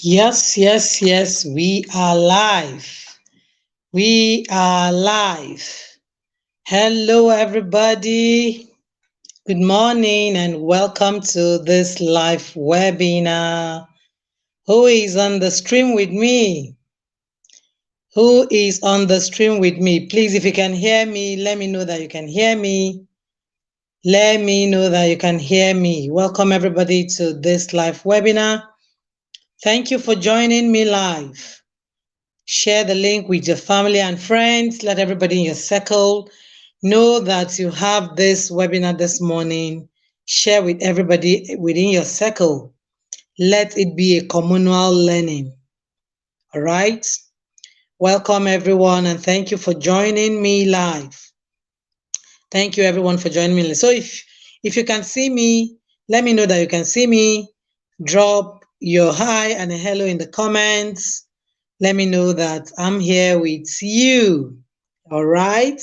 Yes, yes, yes, we are live. We are live. Hello, everybody. Good morning and welcome to this live webinar. Who is on the stream with me? Who is on the stream with me? Please, if you can hear me, let me know that you can hear me. Let me know that you can hear me. Welcome, everybody, to this live webinar. Thank you for joining me live. Share the link with your family and friends. Let everybody in your circle know that you have this webinar this morning. Share with everybody within your circle. Let it be a communal learning. All right. Welcome everyone and thank you for joining me live. Thank you everyone for joining me. So if you can see me, let me know that you can see me. Drop your hi and a hello in the comments. Let me know that I'm here with you. All right.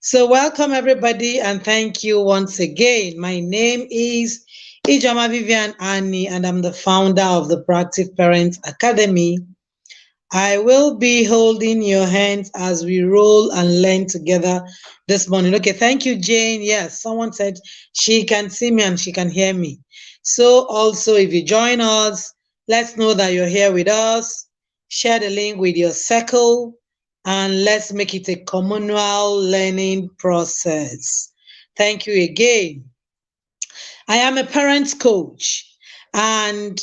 So welcome everybody and thank you once again. My name is Ijoma Vivian Ani and I'm the founder of the Proactive Parents Academy. I will be holding your hands as we roll and learn together this morning. Okay, thank you, Jane. Yes, someone said she can see me and she can hear me. So also, if you join us, let's know that you're here with us. Share the link with your circle and let's make it a communal learning process. Thank you again. I am a parent coach, and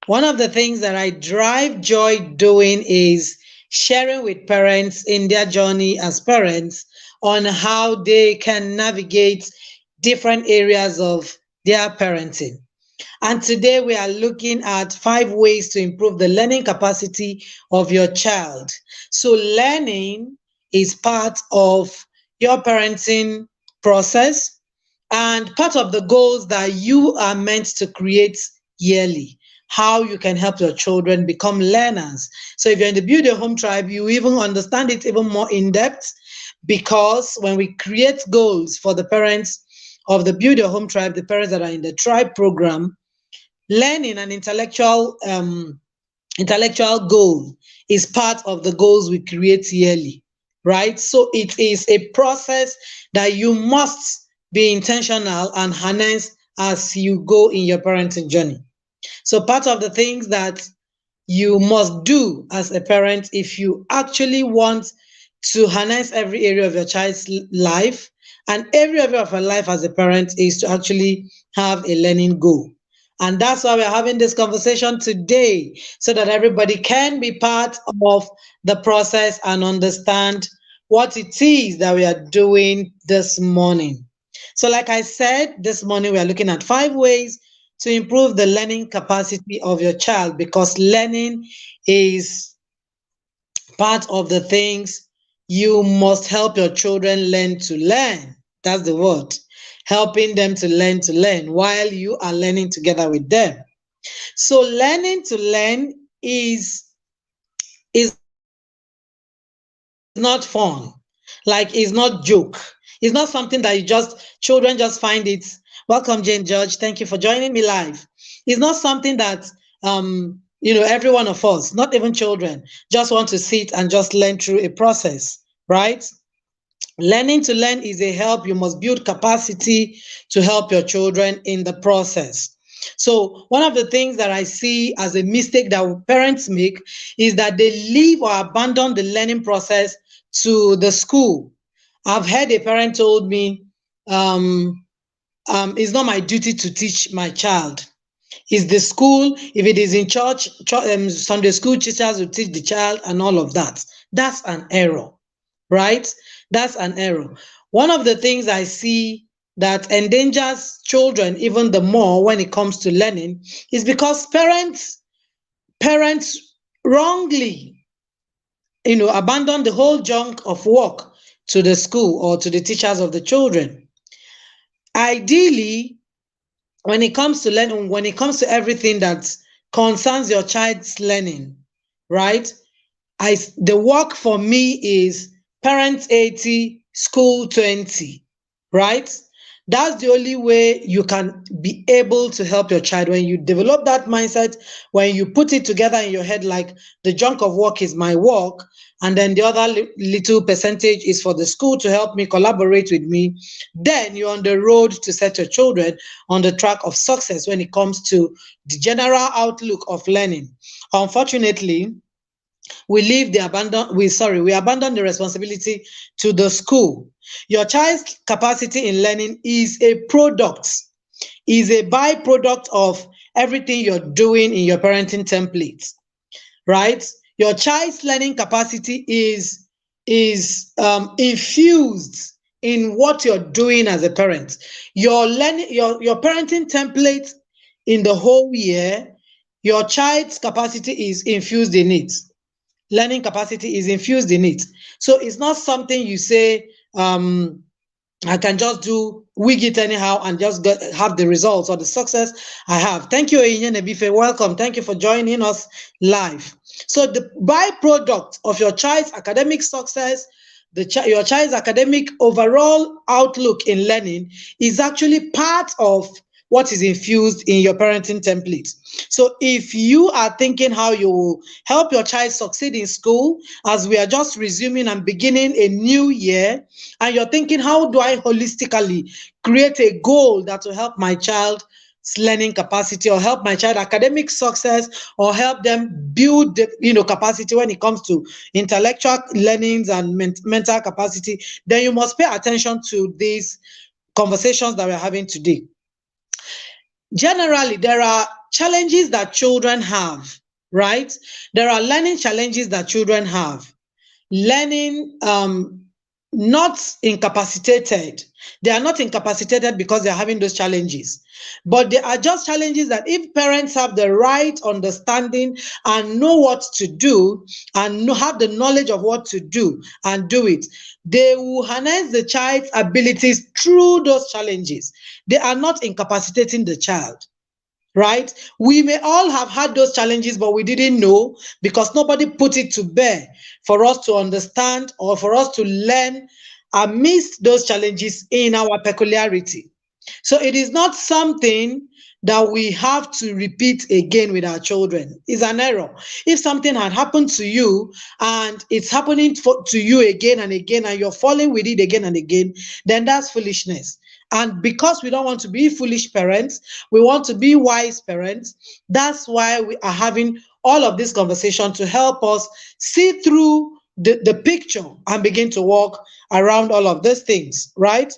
one of the things that I drive joy doing is sharing with parents in their journey as parents on how they can navigate different areas of their parenting. And today we are looking at 5 ways to improve the learning capacity of your child. So learning is part of your parenting process and part of the goals that you are meant to create yearly. How you can help your children become learners. So if you're in the Build Your Home Tribe, you even understand it even more in depth because when we create goals for the parents of the Build Your Home Tribe, the parents that are in the tribe program, learning an intellectual goal is part of the goals we create yearly, right? So it is a process that you must be intentional and harness as you go in your parenting journey. So part of the things that you must do as a parent if you actually want to harness every area of your child's life and every area of her life as a parent is to actually have a learning goal. And that's why we're having this conversation today, so that everybody can be part of the process and understand what it is that we are doing this morning. So, like I said, this morning we are looking at 5 ways to improve the learning capacity of your child because learning is part of the things you must help your children learn to learn. That's the word. Helping them to learn while you are learning together with them. So learning to learn is not fun. Like it's not joke. It's not something that children just find it. Welcome, Jane George. Thank you for joining me live. It's not something that every one of us, not even children, just want to sit and just learn through a process, right? Learning to learn is a help. You must build capacity to help your children in the process. So one of the things that I see as a mistake that parents make is that they leave or abandon the learning process to the school. I've heard a parent told me, um, it's not my duty to teach my child. It's the school. If it is in church, Sunday school teachers will teach the child and all of that. That's an error, right? That's an error. One of the things I see that endangers children even the more when it comes to learning is because parents wrongly, abandon the whole junk of work to the school or to the teachers of the children. Ideally, when it comes to learning, when it comes to everything that concerns your child's learning, right? The work for me is parents 80, school 20, right? That's the only way you can be able to help your child. When you develop that mindset, when you put it together in your head, like the chunk of work is my work, and then the other little percentage is for the school to help me collaborate with me, then you're on the road to set your children on the track of success when it comes to the general outlook of learning. Unfortunately, we abandon the responsibility to the school. Your child's capacity in learning is a byproduct of everything you're doing in your parenting template, right? Your child's learning capacity is infused in what you're doing as a parent. Your parenting template in the whole year, your child's capacity is infused in it. Learning capacity is infused in it. So it's not something you say, I can just do wig it anyhow and just have the results or the success I have. Thank you, Eyin Nebife. Welcome. Thank you for joining us live. So the byproduct of your child's academic success, your child's academic overall outlook in learning is actually part of what is infused in your parenting template. So if you are thinking how you will help your child succeed in school, as we are just resuming and beginning a new year, and you're thinking, how do I holistically create a goal that will help my child's learning capacity or help my child academic success or help them build capacity when it comes to intellectual learnings and mental capacity, then you must pay attention to these conversations that we're having today. Generally, there are challenges that children have, right? There are learning challenges that children have. Learning, not incapacitated. They are not incapacitated because they're having those challenges, but they are just challenges that if parents have the right understanding and know what to do and have the knowledge of what to do and do it, they will harness the child's abilities through those challenges. They are not incapacitating the child. Right? We may all have had those challenges, but we didn't know because nobody put it to bear for us to understand or for us to learn amidst those challenges in our peculiarity. So it is not something that we have to repeat again with our children. It's an error. If something had happened to you and it's happening to you again and again and you're falling with it again and again, then that's foolishness. And because we don't want to be foolish parents, we want to be wise parents. That's why we are having all of this conversation to help us see through the picture and begin to walk around all of these things, right?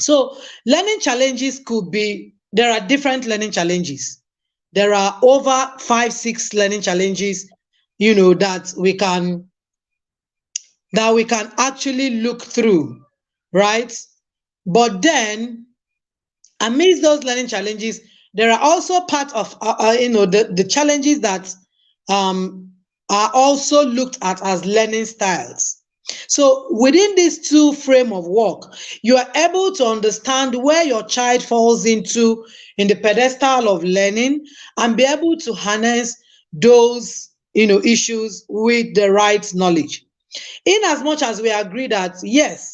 So learning challenges there are different learning challenges. There are over 5, 6 learning challenges, that we can actually look through, right? But then, amidst those learning challenges, there are also part of the challenges that are also looked at as learning styles. So within these two frame of work, you are able to understand where your child falls into in the pedestal of learning and be able to harness those issues with the right knowledge. In as much as we agree that yes,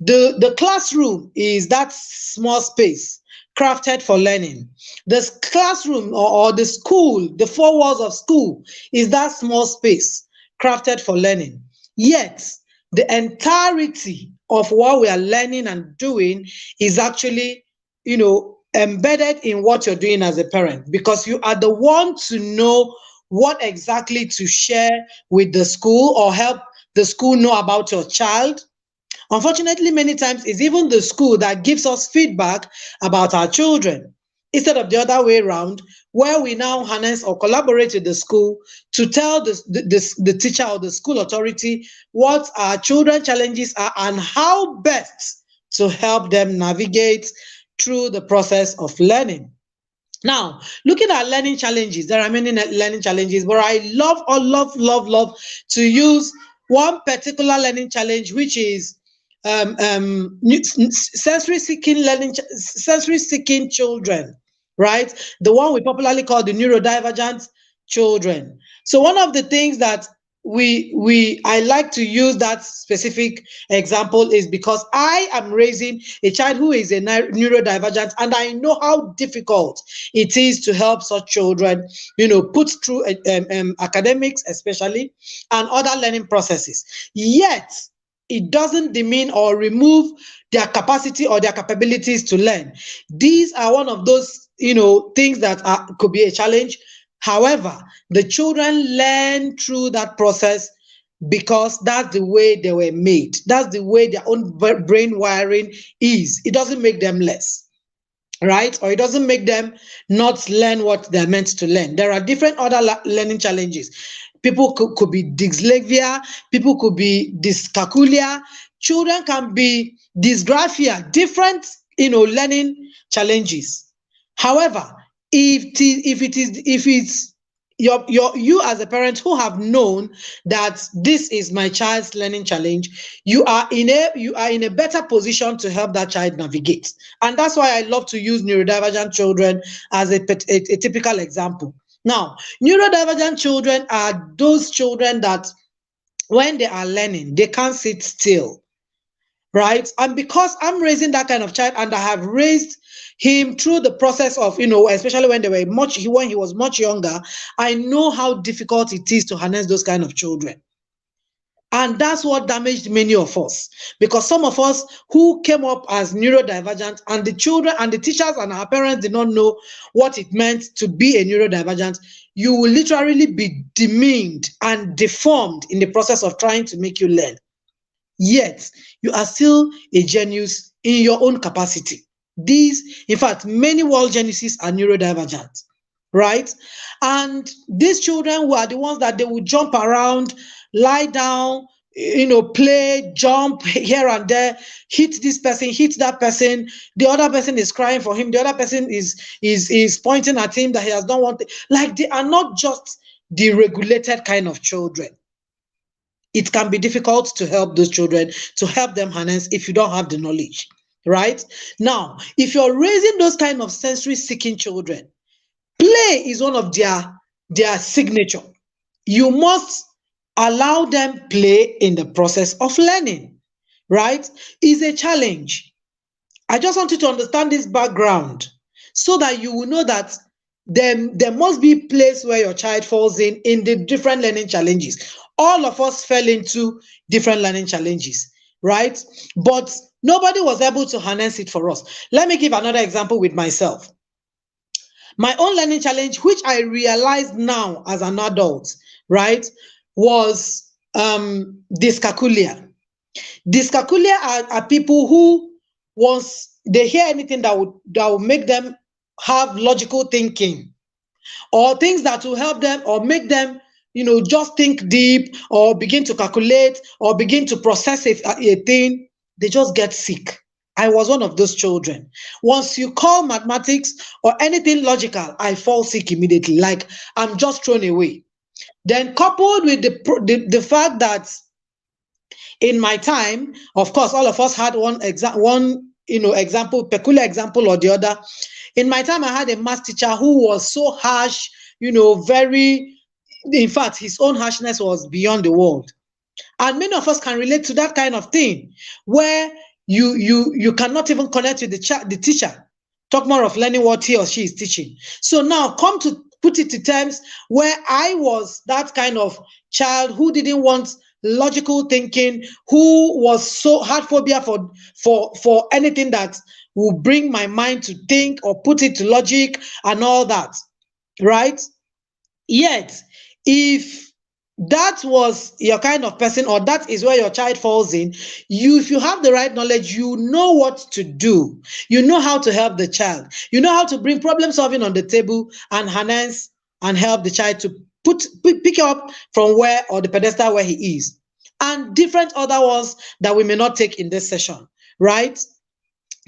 the classroom is that small space crafted for learning. The classroom or the school, the four walls of school, is that small space crafted for learning. Yet, the entirety of what we are learning and doing is actually, embedded in what you're doing as a parent, because you are the one to know what exactly to share with the school or help the school know about your child. Unfortunately, many times it's even the school that gives us feedback about our children instead of the other way around, where we now harness or collaborate with the school to tell the teacher or the school authority what our children challenges are and how best to help them navigate through the process of learning. Now, looking at learning challenges, there are many learning challenges, but I love to use one particular learning challenge, which is sensory seeking children, right? The one we popularly call the neurodivergent children. So one of the things that I like to use that specific example is because I am raising a child who is a neurodivergent, and I know how difficult it is to help such children, put through academics especially and other learning processes. Yet it doesn't demean or remove their capacity or their capabilities to learn. These are one of those, things that could be a challenge. However, the children learn through that process because that's the way they were made. That's the way their own brain wiring is. It doesn't make them less, right? Or it doesn't make them not learn what they're meant to learn. There are different other learning challenges. People could be dyslexia, people could be dyscalculia, children can be dysgraphia, different, learning challenges. However, if it's you as a parent who have known that this is my child's learning challenge, you are in a better position to help that child navigate. And that's why I love to use neurodivergent children as a typical example. Now, neurodivergent children are those children that when they are learning, they can't sit still, right? And because I'm raising that kind of child, and I have raised him through the process of, especially when when he was much younger, I know how difficult it is to harness those kind of children. And that's what damaged many of us, because some of us who came up as neurodivergent, and the children and the teachers and our parents did not know what it meant to be a neurodivergent, you will literally be demeaned and deformed in the process of trying to make you learn. Yet you are still a genius in your own capacity. In fact, many world geniuses are neurodivergent, right? And these children were the ones that they would jump around, lie down, play, jump here and there, hit this person, hit that person. The other person is crying for him. The other person is pointing at him that he has done one thing. Like, they are not just the regulated kind of children. It can be difficult to help those children, to help them harness if you don't have the knowledge, right? Now, if you're raising those kind of sensory seeking children, play is one of their signature. You must allow them play in the process of learning, right? It's a challenge. I just want you to understand this background so that you will know that there must be a place where your child falls in the different learning challenges. All of us fell into different learning challenges, right? But nobody was able to harness it for us. Let me give another example with myself. My own learning challenge, which I realized now as an adult, right, was dyscalculia. Dyscalculia are people who, once they hear anything that would make them have logical thinking, or things that will help them or make them, just think deep or begin to calculate or begin to process a thing, they just get sick. I was one of those children. Once you call mathematics or anything logical, I fall sick immediately, like I'm just thrown away. Then, coupled with the fact that in my time, of course, all of us had one peculiar example or the other. In my time, I had a math teacher who was so harsh, very, in fact, his own harshness was beyond the world. And many of us can relate to that kind of thing, where you cannot even connect with the teacher. Talk more of learning what he or she is teaching. So now, come to put it to terms where I was that kind of child who didn't want logical thinking, who was so had phobia for anything that will bring my mind to think or put it to logic and all that, right? Yet, if that was your kind of person, or that is where your child falls in, if you have the right knowledge, you know what to do. You know how to help the child. You know how to bring problem solving on the table and harness and help the child to pick up from where, or the pedestal where he is. And different other ones that we may not take in this session, right?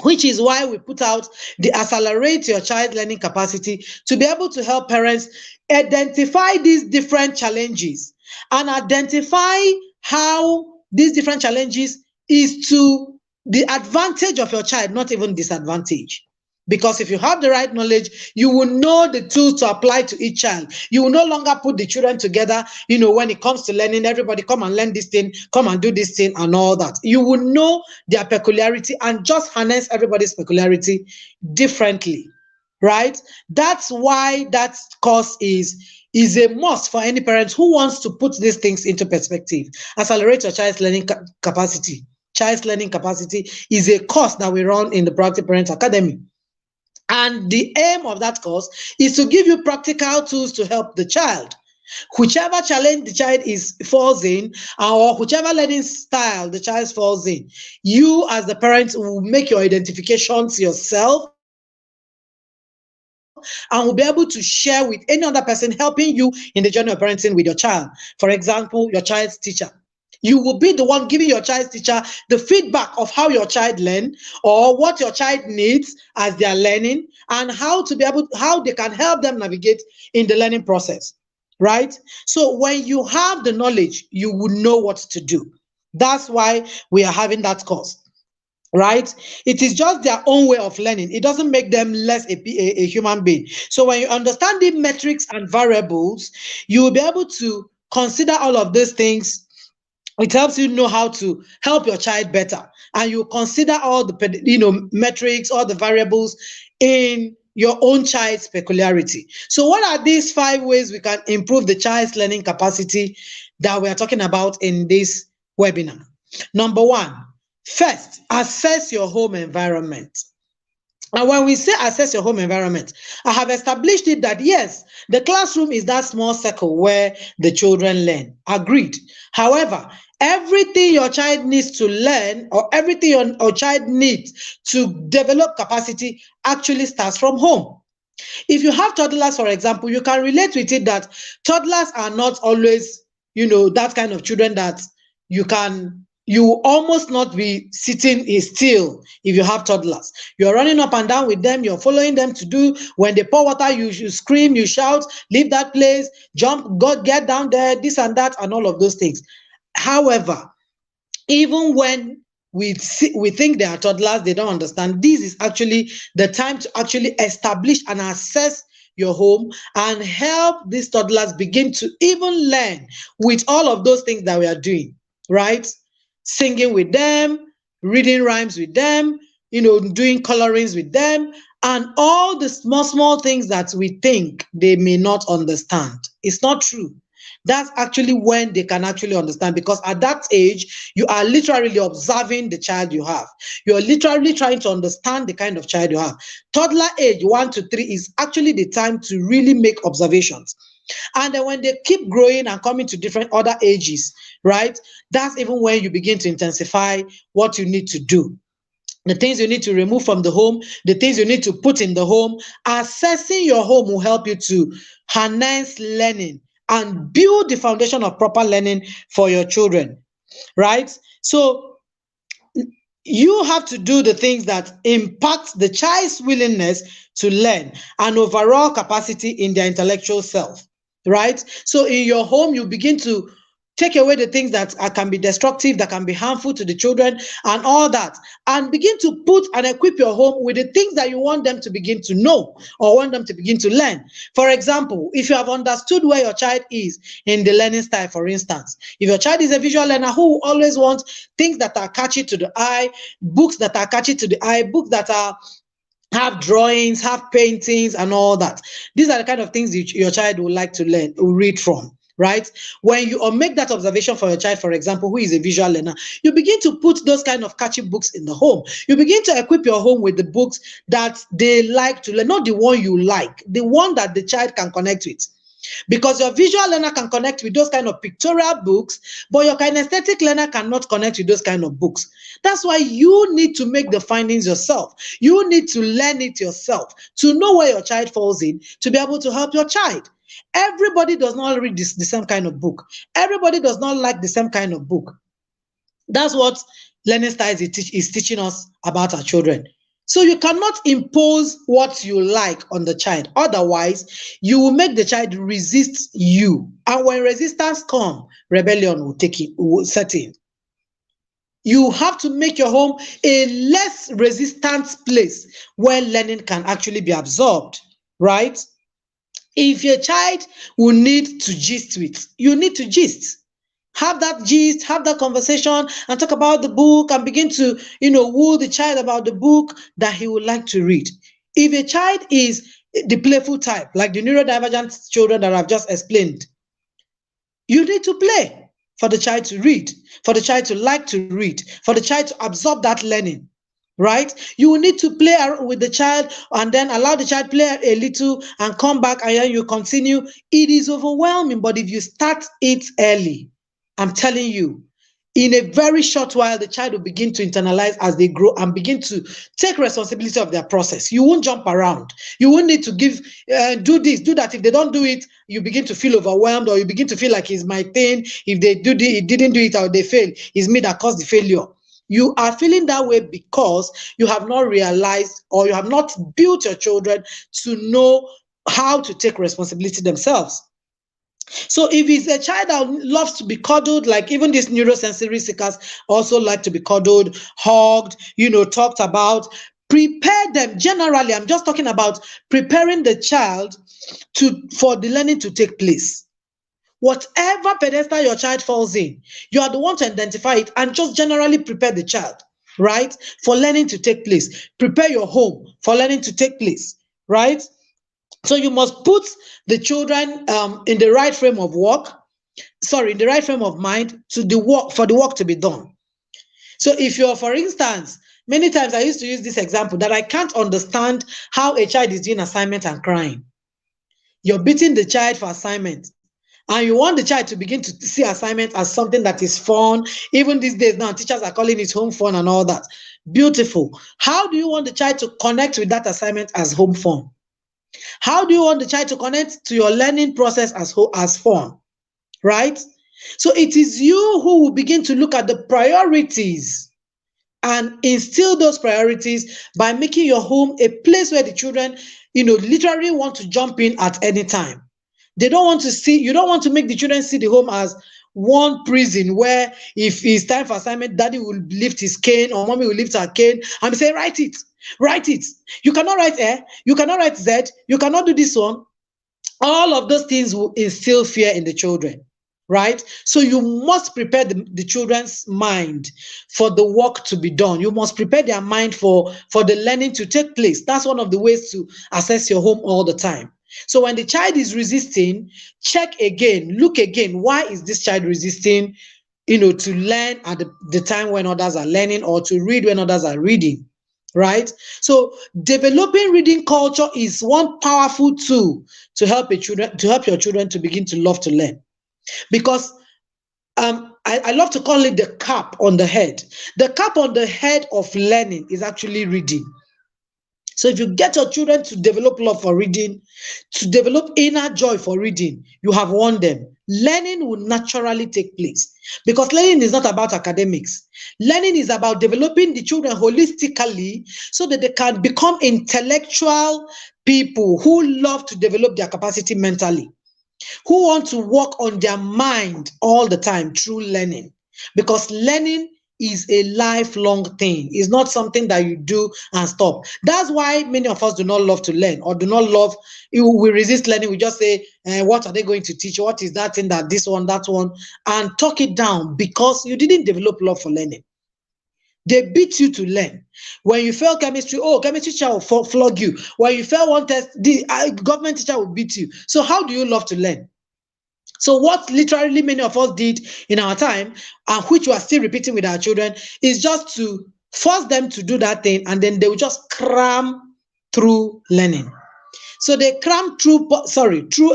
Which is why we put out the Accelerate Your Child Learning Capacity, to be able to help parents identify these different challenges and identify how these different challenges is to the advantage of your child, not even disadvantage. Because if you have the right knowledge, you will know the tools to apply to each child. You will no longer put the children together, when it comes to learning, everybody come and learn this thing, come and do this thing and all that. You will know their peculiarity and just harness everybody's peculiarity differently, right? That's why that course is a must for any parent who wants to put these things into perspective. Accelerate your child's learning capacity. Child's learning capacity is a course that we run in the Proactive Parents Academy. And the aim of that course is to give you practical tools to help the child. Whichever challenge the child falls in, or whichever learning style the child falls in, you as the parent will make your identifications yourself and will be able to share with any other person helping you in the journey of parenting with your child. For example, your child's teacher. You will be the one giving your child's teacher the feedback of how your child learn, or what your child needs as they are learning, and how they can help them navigate in the learning process. Right? So when you have the knowledge, you will know what to do. That's why we are having that course. Right? It is just their own way of learning. It doesn't make them less a human being. So when you understand the metrics and variables, you will be able to consider all of these things. It helps you know how to help your child better, and you consider all the metrics, all the variables in your own child's peculiarity. So what are these 5 ways we can improve the child's learning capacity that we are talking about in this webinar? Number 1, first, assess your home environment. And when we say assess your home environment, I have established it that yes, the classroom is that small circle where the children learn. Agreed. However, everything your child needs to learn, or everything your child needs to develop capacity, actually starts from home. If you have toddlers, for example, you can relate with it that toddlers are not always, that kind of children that you will almost not be sitting still. If you have toddlers, you're running up and down with them, you're following them to do. When they pour water, you scream, you shout, leave that place, jump, go, get down there, this and that, and all of those things. However, even when we think they are toddlers, they don't understand. This is actually the time to actually establish and assess your home and help these toddlers begin to even learn with all of those things that we are doing, right? Singing with them, reading rhymes with them, doing colorings with them, and all the small things that we think they may not understand. It's not true. That's actually when they can actually understand, because at that age, you are literally observing the child you have. You're literally trying to understand the kind of child you have. Toddler age 1 to 3 is actually the time to really make observations. And then when they keep growing and coming to different other ages, right, that's even when you begin to intensify what you need to do. The things you need to remove from the home, the things you need to put in the home. Assessing your home will help you to harness learning and build the foundation of proper learning for your children, right? So you have to do the things that impact the child's willingness to learn and overall capacity in their intellectual self, right? So in your home, you begin to take away the things that can be destructive, that can be harmful to the children and all that, and begin to put and equip your home with the things that you want them to begin to know or want them to begin to learn. For example, if you have understood where your child is in the learning style, for instance, if your child is a visual learner who always wants things that are catchy to the eye, books that are catchy to the eye, books that have drawings, have paintings and all that. These are the kind of things your child would like to learn, read from. Right? When you make that observation for your child, for example, who is a visual learner, you begin to put those kind of catchy books in the home. You begin to equip your home with the books that they like to learn, not the one you like, the one that the child can connect with. Because your visual learner can connect with those kind of pictorial books, but your kinesthetic learner cannot connect with those kind of books. That's why you need to make the findings yourself. You need to learn it yourself to know where your child falls in, to be able to help your child. Everybody does not read the same kind of book. Everybody does not like the same kind of book. That's what learning styles is teaching us about our children. So you cannot impose what you like on the child. Otherwise, you will make the child resist you. And when resistance comes, rebellion will set in. You have to make your home a less resistant place where learning can actually be absorbed, right? If your child will need to gist with, you need to gist. Have that gist, have that conversation, and talk about the book and begin to, woo the child about the book that he would like to read. If a child is the playful type, like the neurodivergent children that I've just explained, you need to play for the child to read, for the child to like to read, for the child to absorb that learning, right? You will need to play with the child and then allow the child play a little and come back and then you continue. It is overwhelming, but if you start it early, I'm telling you, in a very short while, the child will begin to internalize as they grow and begin to take responsibility of their process. You won't jump around. You won't need to give, do this, do that. If they don't do it, you begin to feel overwhelmed or you begin to feel like it's my thing. If they didn't do it or they fail, it's me that caused the failure. You are feeling that way because you have not realized or you have not built your children to know how to take responsibility themselves. So if it's a child that loves to be cuddled, like even these neurosensory seekers also like to be cuddled, hugged, talked about, prepare them. Generally, I'm just talking about preparing the child for the learning to take place. Whatever pedestal your child falls in, you are the one to identify it and just generally prepare the child, right, for learning to take place. Prepare your home for learning to take place, right? So you must put the children in the right frame of in the right frame of mind for the work to be done. So if you're, for instance, many times I used to use this example that I can't understand how a child is doing assignment and crying. You're beating the child for assignment. And you want the child to begin to see assignment as something that is fun. Even these days now, teachers are calling it home fun and all that. Beautiful. How do you want the child to connect with that assignment as home fun? How do you want the child to connect to your learning process as fun, right? So it is you who will begin to look at the priorities and instill those priorities by making your home a place where the children, literally want to jump in at any time. You don't want to make the children see the home as one prison where if it's time for assignment, daddy will lift his cane or mommy will lift her cane and say, write it. You cannot write A, you cannot write Z, you cannot do this one. All of those things will instill fear in the children, right? So you must prepare the children's mind for the work to be done. You must prepare their mind for the learning to take place. That's one of the ways to assess your home all the time. So when the child is resisting, check again, look again. Why is this child resisting, to learn at the time when others are learning or to read when others are reading, right? So developing reading culture is one powerful tool to help your children to begin to love to learn. Because I love to call it the cap on the head. The cap on the head of learning is actually reading. So if you get your children to develop love for reading, to develop inner joy for reading, you have won them. Learning will naturally take place because learning is not about academics. Learning is about developing the children holistically so that they can become intellectual people who love to develop their capacity mentally, who want to work on their mind all the time through learning. Because learning is a lifelong thing. It's not something that you do and stop. That's why many of us do not love to learn or do not love, we resist learning. We just say, what are they going to teach? What is that thing, that this one, that one, and talk it down because you didn't develop love for learning. They beat you to learn. When you fail chemistry, chemistry teacher will flog you. When you fail one test, the government teacher will beat you. So how do you love to learn? So what literally many of us did in our time, and which we are still repeating with our children, is just to force them to do that thing, and then they will just cram through learning. So they cram through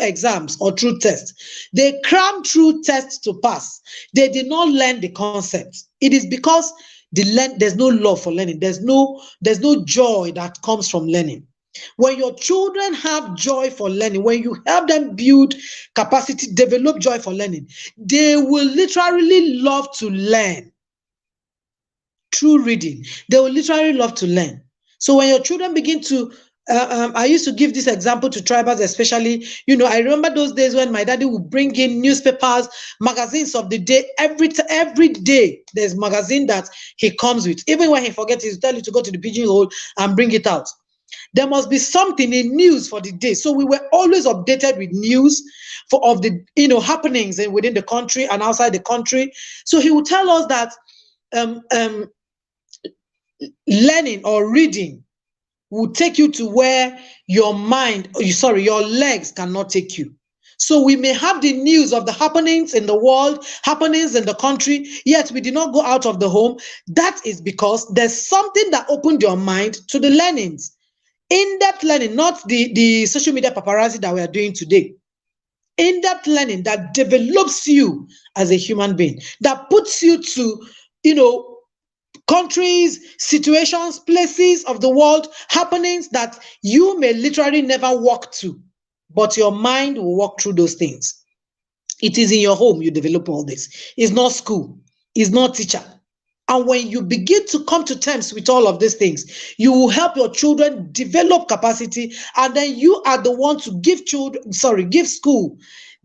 exams or through tests. They cram through tests to pass. They did not learn the concept. It is because there's no love for learning. There's no joy that comes from learning. When your children have joy for learning, when you help them build capacity, develop joy for learning, they will literally love to learn through reading. They will literally love to learn. So when your children begin to I used to give this example to tribals, especially. I remember those days when my daddy would bring in newspapers, magazines of the day. Every day, there's magazine that he comes with. Even when he forgets, he'll tell you to go to the pigeonhole and bring it out. There must be something in news for the day. So we were always updated with news of the happenings within the country and outside the country. So he would tell us that um, um, learning or reading will take you to where your legs cannot take you. So we may have the news of the happenings in the world, happenings in the country, yet we did not go out of the home. That is because there's something that opened your mind to the learnings. In-depth learning, not the social media paparazzi that we are doing today. In-depth learning that develops you as a human being, that puts you to, countries, situations, places of the world, happenings that you may literally never walk to, but your mind will walk through those things. It is in your home you develop all this. It's not school, it's not teacher. And when you begin to come to terms with all of these things, you will help your children develop capacity, and then you are the one to give school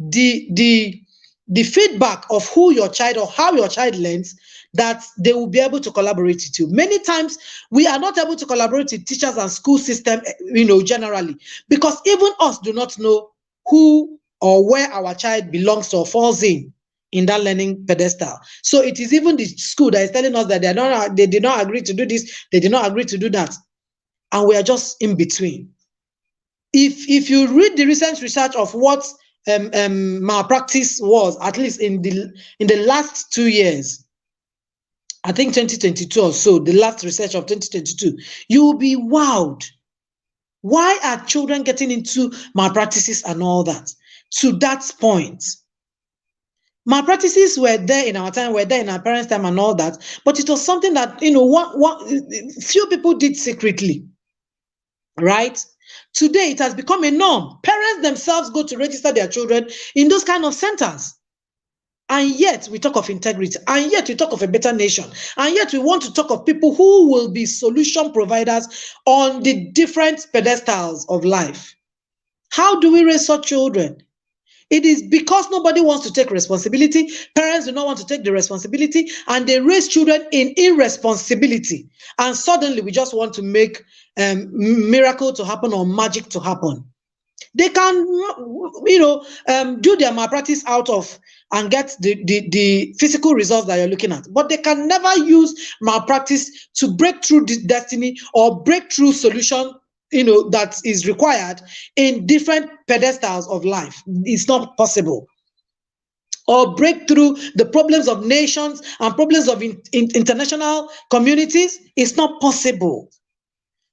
the feedback of who your child or how your child learns, that they will be able to collaborate with you. Many times we are not able to collaborate with teachers and school system, generally, because even us do not know who or where our child belongs to or falls in that learning pedestal. So it is even the school that is telling us that they did not agree to do this, they did not agree to do that, and we are just in between. If you read the recent research of what malpractice was, at least in the last 2 years, I think 2022 or so, the last research of 2022, you will be wowed. Why are children getting into malpractices and all that? To that point, malpractices were there in our time, were there in our parents' time and all that, but it was something that few people did secretly, right? Today, it has become a norm. Parents themselves go to register their children in those kind of centers. And yet we talk of integrity, and yet we talk of a better nation, and yet we want to talk of people who will be solution providers on the different pedestals of life. How do we raise such children? It is because nobody wants to take responsibility. Parents do not want to take the responsibility, and they raise children in irresponsibility. And suddenly we just want to make miracle to happen or magic to happen. They can, do their malpractice out of and get the physical results that you're looking at, but they can never use malpractice to break through the destiny or break through solution that is required in different pedestals of life. It's not possible. Or break through the problems of nations and problems of international communities. It's not possible.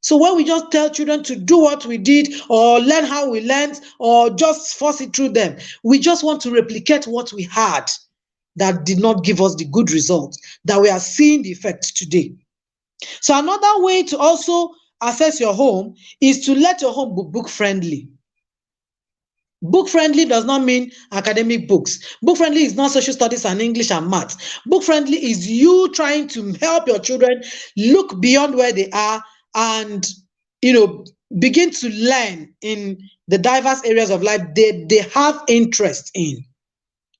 So when we just tell children to do what we did or learn how we learned or just force it through them, we just want to replicate what we had that did not give us the good results that we are seeing the effect today. So another way to also assess your home is to let your home be book friendly. Book friendly does not mean academic books. Book friendly is not social studies and English and math. Book friendly is you trying to help your children look beyond where they are and begin to learn in the diverse areas of life they have interest in,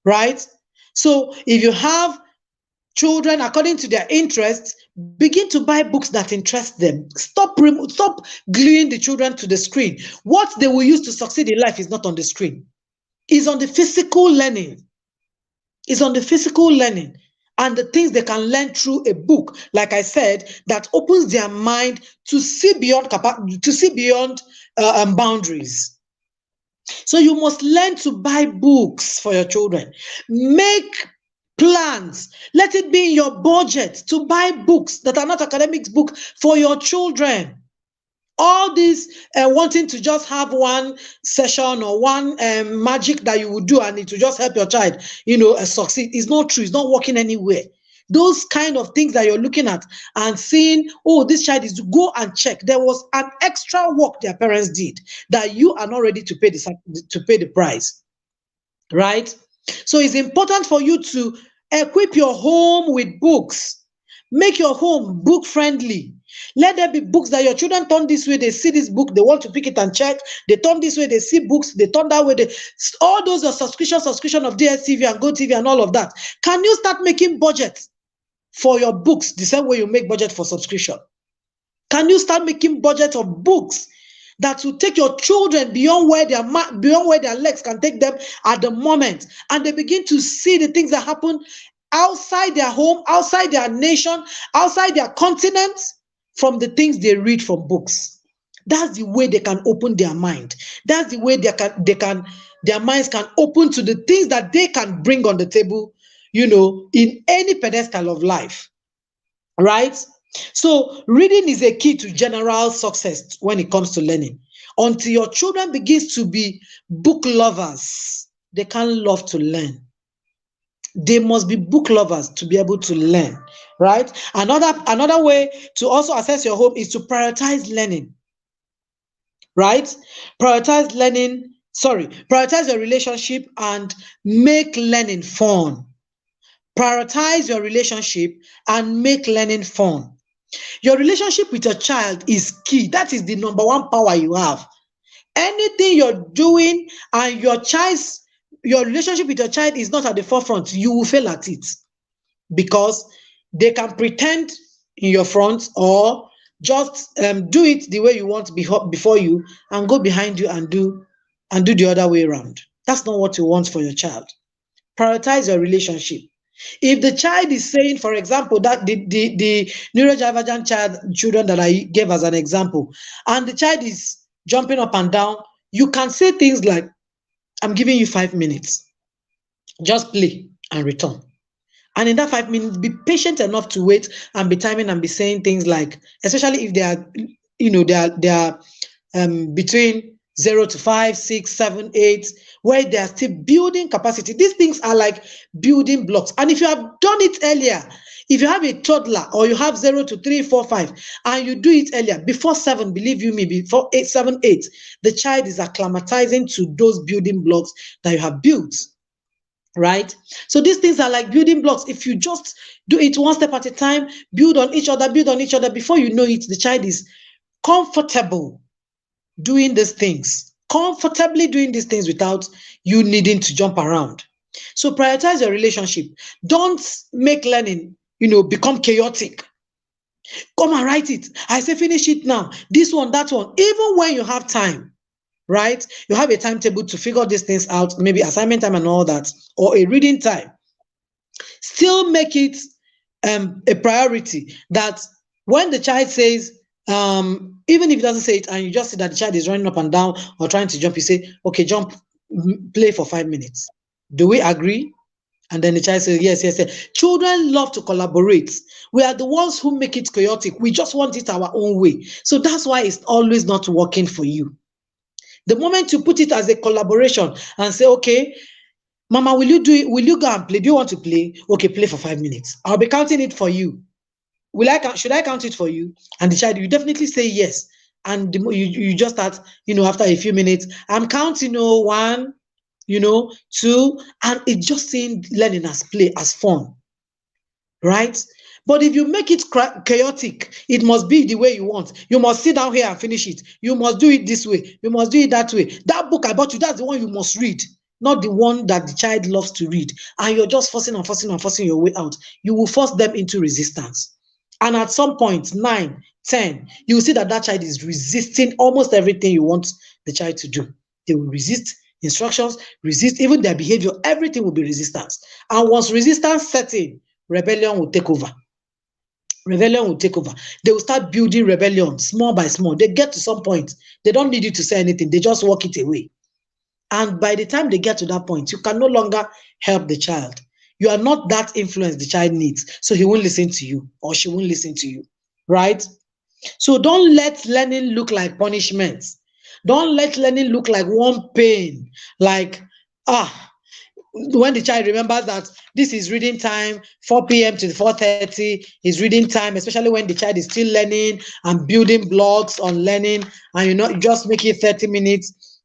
right? So if you have children according to their interests, begin to buy books that interest them. Stop gluing the children to the screen. What they will use to succeed in life is not on the screen. It's on the physical learning. It's on the physical learning and the things they can learn through a book, like I said, that opens their mind to see beyond boundaries. So you must learn to buy books for your children. Make plans. Let it be in your budget to buy books that are not academic books for your children. All this wanting to just have one session or one magic that you would do and it will just help your child, succeed is not true. It's not working anywhere. Those kind of things that you're looking at and seeing, oh, this child is to go and check. There was an extra work their parents did that you are not ready to pay the price, right? So it's important for you to equip your home with books. Make your home book friendly. Let there be books that your children turn this way, they see this book, they want to pick it and check. They turn this way, they see books, they turn that way. All those are subscription of DSTV and GoTV and all of that. Can you start making budgets for your books the same way you make budget for subscription? Can you start making budget of books that will take your children beyond where their legs can take them at the moment, and they begin to see the things that happen outside their home, outside their nation, outside their continent, from the things they read from books? That's the way they can open their mind. That's the way their minds can open to the things that they can bring on the table, in any pedestal of life, right? So reading is a key to general success when it comes to learning. Until your children begins to be book lovers, they can't love to learn. They must be book lovers to be able to learn, right? Another way to also assess your home is to prioritize learning, right? Prioritize your relationship and make learning fun. Prioritize your relationship and make learning fun. Your relationship with your child is key. That is the number one power you have. Anything you're doing and your relationship with your child is not at the forefront, you will fail at it, because they can pretend in your front or just do it the way you want before you, and go behind you and do the other way around. That's not what you want for your child. Prioritize your relationship. If the child is saying, for example, that the neurodivergent children that I gave as an example, and the child is jumping up and down, you can say things like, I'm giving you 5 minutes. Just play and return. And in that 5 minutes, be patient enough to wait and be timing and be saying things like, especially if they are, between 0 to 5, 6, 7, 8, where they are still building capacity. These things are like building blocks. And if you have done it earlier, if you have a toddler or you have 0 to 3, 4, 5, and you do it earlier, before 7, believe you me, before 8, 7, 8, the child is acclimatizing to those building blocks that you have built, right? So these things are like building blocks. If you just do it one step at a time, build on each other, before you know it, the child is comfortable doing these things, comfortably doing these things without you needing to jump around. So prioritize your relationship. Don't make learning, become chaotic. Come and write it. I say finish it now. This one, that one. Even when you have time, right? You have a timetable to figure these things out, maybe assignment time and all that, or a reading time. Still make it a priority that when the child says, even if he doesn't say it, and you just see that the child is running up and down or trying to jump, you say, okay, jump, play for 5 minutes. Do we agree? And then the child says, yes, yes, yes. Children love to collaborate. We are the ones who make it chaotic. We just want it our own way. So that's why it's always not working for you. The moment you put it as a collaboration and say, okay, Mama, will you do it? Will you go and play? Do you want to play? Okay, play for 5 minutes. I'll be counting it for you. Should I count it for you? And the child, you definitely say yes. And you just start, after a few minutes, I'm counting, 1, 2, and it's just saying learning as play, as fun, right? But if you make it chaotic, it must be the way you want. You must sit down here and finish it. You must do it this way. You must do it that way. That book I bought you, that's the one you must read, not the one that the child loves to read. And you're just forcing your way out. You will force them into resistance. And at some point, 9, 10, you will see that child is resisting almost everything you want the child to do. They will resist instructions, resist even their behavior. Everything will be resistance. And once resistance sets in, rebellion will take over. Rebellion will take over. They will start building rebellion small by small. They get to some point, they don't need you to say anything. They just walk it away. And by the time they get to that point, you can no longer help the child. You are not that influence the child needs. So he won't listen to you or she won't listen to you, right? So don't let learning look like punishment. Don't let learning look like one pain. Like, when the child remembers that this is reading time, 4 p.m. to 4:30 is reading time, especially when the child is still learning and building blocks on learning, and you just make it 30 minutes.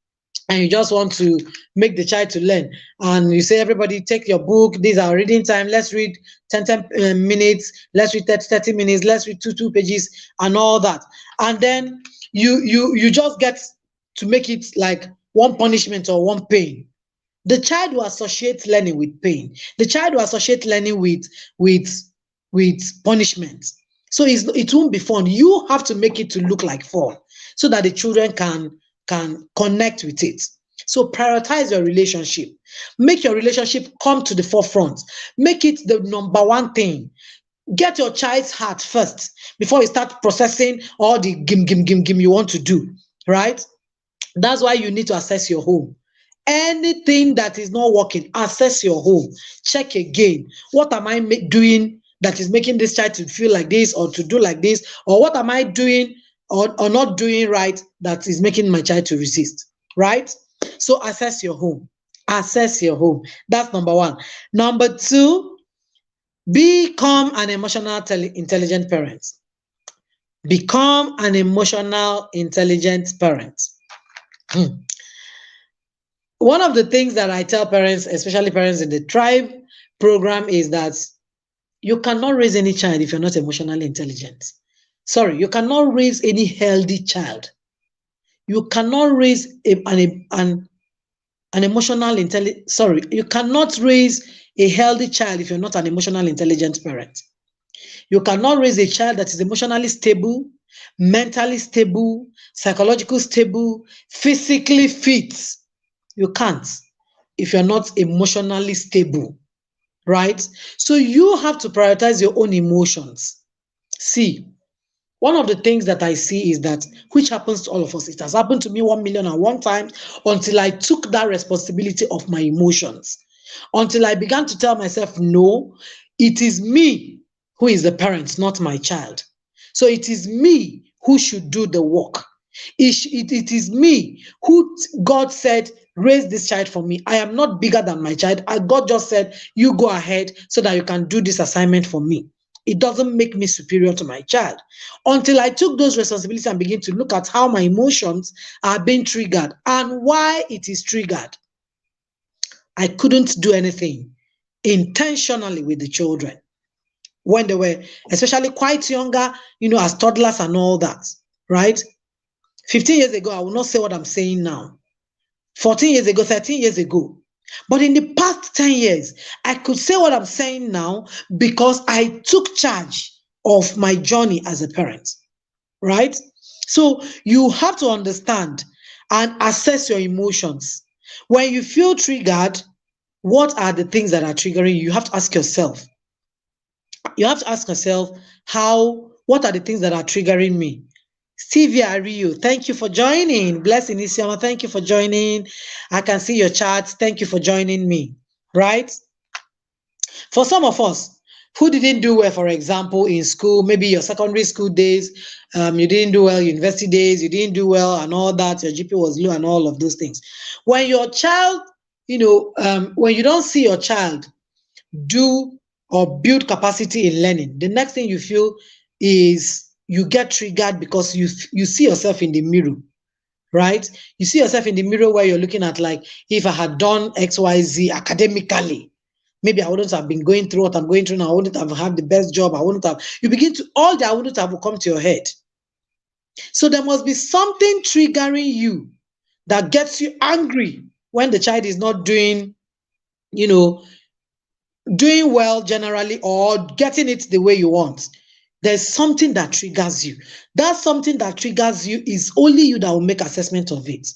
and you just want to make the child to learn, and you say, everybody take your book, these are reading time, let's read 10 minutes, let's read 30 minutes, let's read two pages and all that, and then you just get to make it like one punishment or one pain. The child will associate learning with pain. The child will associate learning with with punishment. So it won't be fun. You have to make it to look like fun so that the children can connect with it. So prioritize your relationship. Make your relationship come to the forefront. Make it the number one thing. Get your child's heart first before you start processing all the gim you want to do, right? That's why you need to assess your home. Anything that is not working, assess your home. Check again. What am I doing that is making this child to feel like this or to do like this? Or what am I doing or not doing right that is making my child to resist? Right? So assess your home. Assess your home. That's number one. Number two, become an emotional intelligent parent. Become an emotional intelligent parent. One of the things that I tell parents, especially parents in the tribe program, is that you cannot raise any child if you're not emotionally intelligent. Sorry, you cannot raise any healthy child. You cannot raise an emotional sorry, you cannot raise a healthy child if you're not an emotional intelligent parent. You cannot raise a child that is emotionally stable, mentally stable, psychologically stable, physically fit. You can't if you're not emotionally stable, right? So you have to prioritize your own emotions. See, one of the things that I see is that, which happens to all of us, it has happened to me 1,000,001 times until I took that responsibility of my emotions, until I began to tell myself, no, it is me who is the parent, not my child. So it is me who should do the work. It is me who God said, raise this child for me. I am not bigger than my child. God just said, you go ahead so that you can do this assignment for me. It doesn't make me superior to my child. Until I took those responsibilities and begin to look at how my emotions are being triggered and why it is triggered, I couldn't do anything intentionally with the children when they were especially quite younger, as toddlers and all that, right? 15 years ago, I will not say what I'm saying now. 14 years ago, 13 years ago. But in the past 10 years, I could say what I'm saying now because I took charge of my journey as a parent, right? So you have to understand and assess your emotions. When you feel triggered, what are the things that are triggering you? You have to ask yourself. You have to ask yourself, what are the things that are triggering me? Stevia Ariyo, thank you for joining. Blessing Isioma, thank you for joining. I can see your charts. Thank you for joining me, right? For some of us who didn't do well, for example, in school, maybe your secondary school days, you didn't do well, university days, you didn't do well and all that, your GP was low and all of those things. When your child, when you don't see your child do or build capacity in learning, the next thing you feel is you get triggered because you see yourself in the mirror, right? You see yourself in the mirror where you're looking at, like, if I had done XYZ academically, maybe I wouldn't have been going through what I'm going through now. I wouldn't have had the best job. You begin to, all the I wouldn't have will come to your head. So there must be something triggering you that gets you angry when the child is not doing well generally, or getting it the way you want. There's something that triggers you. That something that triggers you is only you that will make assessment of it,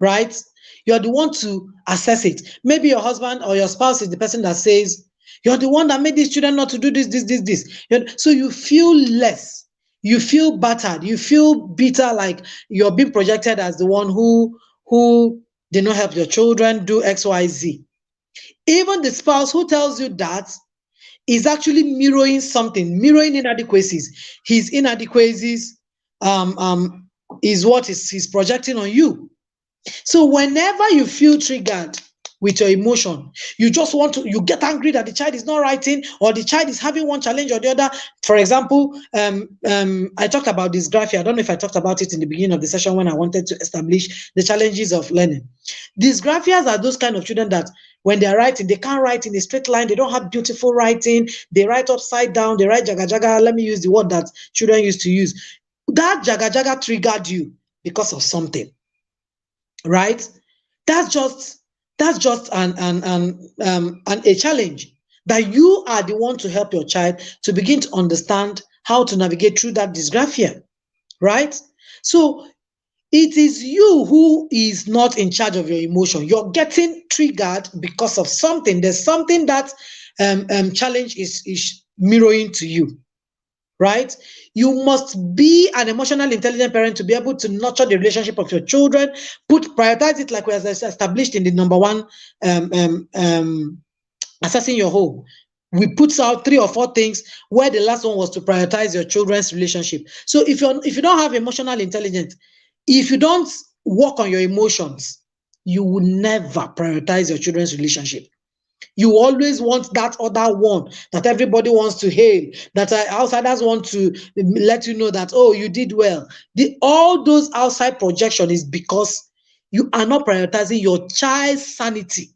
right? You're the one to assess it. Maybe your husband or your spouse is the person that says, you're the one that made these children not to do this. So you feel less. You feel battered. You feel bitter, like you're being projected as the one who did not help your children do X, Y, Z. Even the spouse who tells you that is actually mirroring something, mirroring inadequacies. His inadequacies is what he's projecting on you. So whenever you feel triggered, with your emotion. You just want to, you get angry that the child is not writing, or the child is having one challenge or the other. For example, I talked about dysgraphia. I don't know if I talked about it in the beginning of the session when I wanted to establish the challenges of learning. Dysgraphias are those kind of children that when they're writing, they can't write in a straight line. They don't have beautiful writing. They write upside down. They write jaga jaga. Let me use the word that children used to use. That jaga jaga triggered you because of something, right? That's just a challenge that you are the one to help your child to begin to understand how to navigate through that dysgraphia, right? So it is you who is not in charge of your emotion. You're getting triggered because of something. There's something that challenge is mirroring to you, right? You must be an emotional intelligent parent to be able to nurture the relationship of your children, prioritize it like we have established in the number one, assessing your home. We put out 3 or 4 things, where the last one was to prioritize your children's relationship. So if you don't have emotional intelligence, if you don't work on your emotions, you will never prioritize your children's relationship. You always want that other one that everybody wants to hail, that outsiders want to let you know that, oh, you did well. All those outside projection is because you are not prioritizing your child's sanity.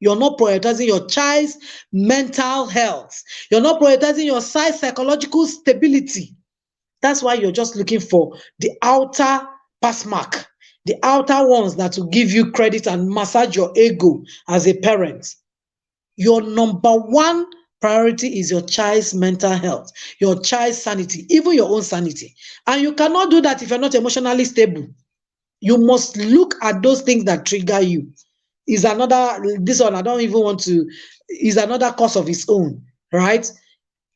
You're not prioritizing your child's mental health. You're not prioritizing your child's psychological stability. That's why you're just looking for the outer pass mark, the outer ones that will give you credit and massage your ego as a parent. Your number one priority is your child's mental health, your child's sanity, even your own sanity. And you cannot do that if you're not emotionally stable. You must look at those things that trigger you. Is another, this one I don't even want to, is another cause of its own, right?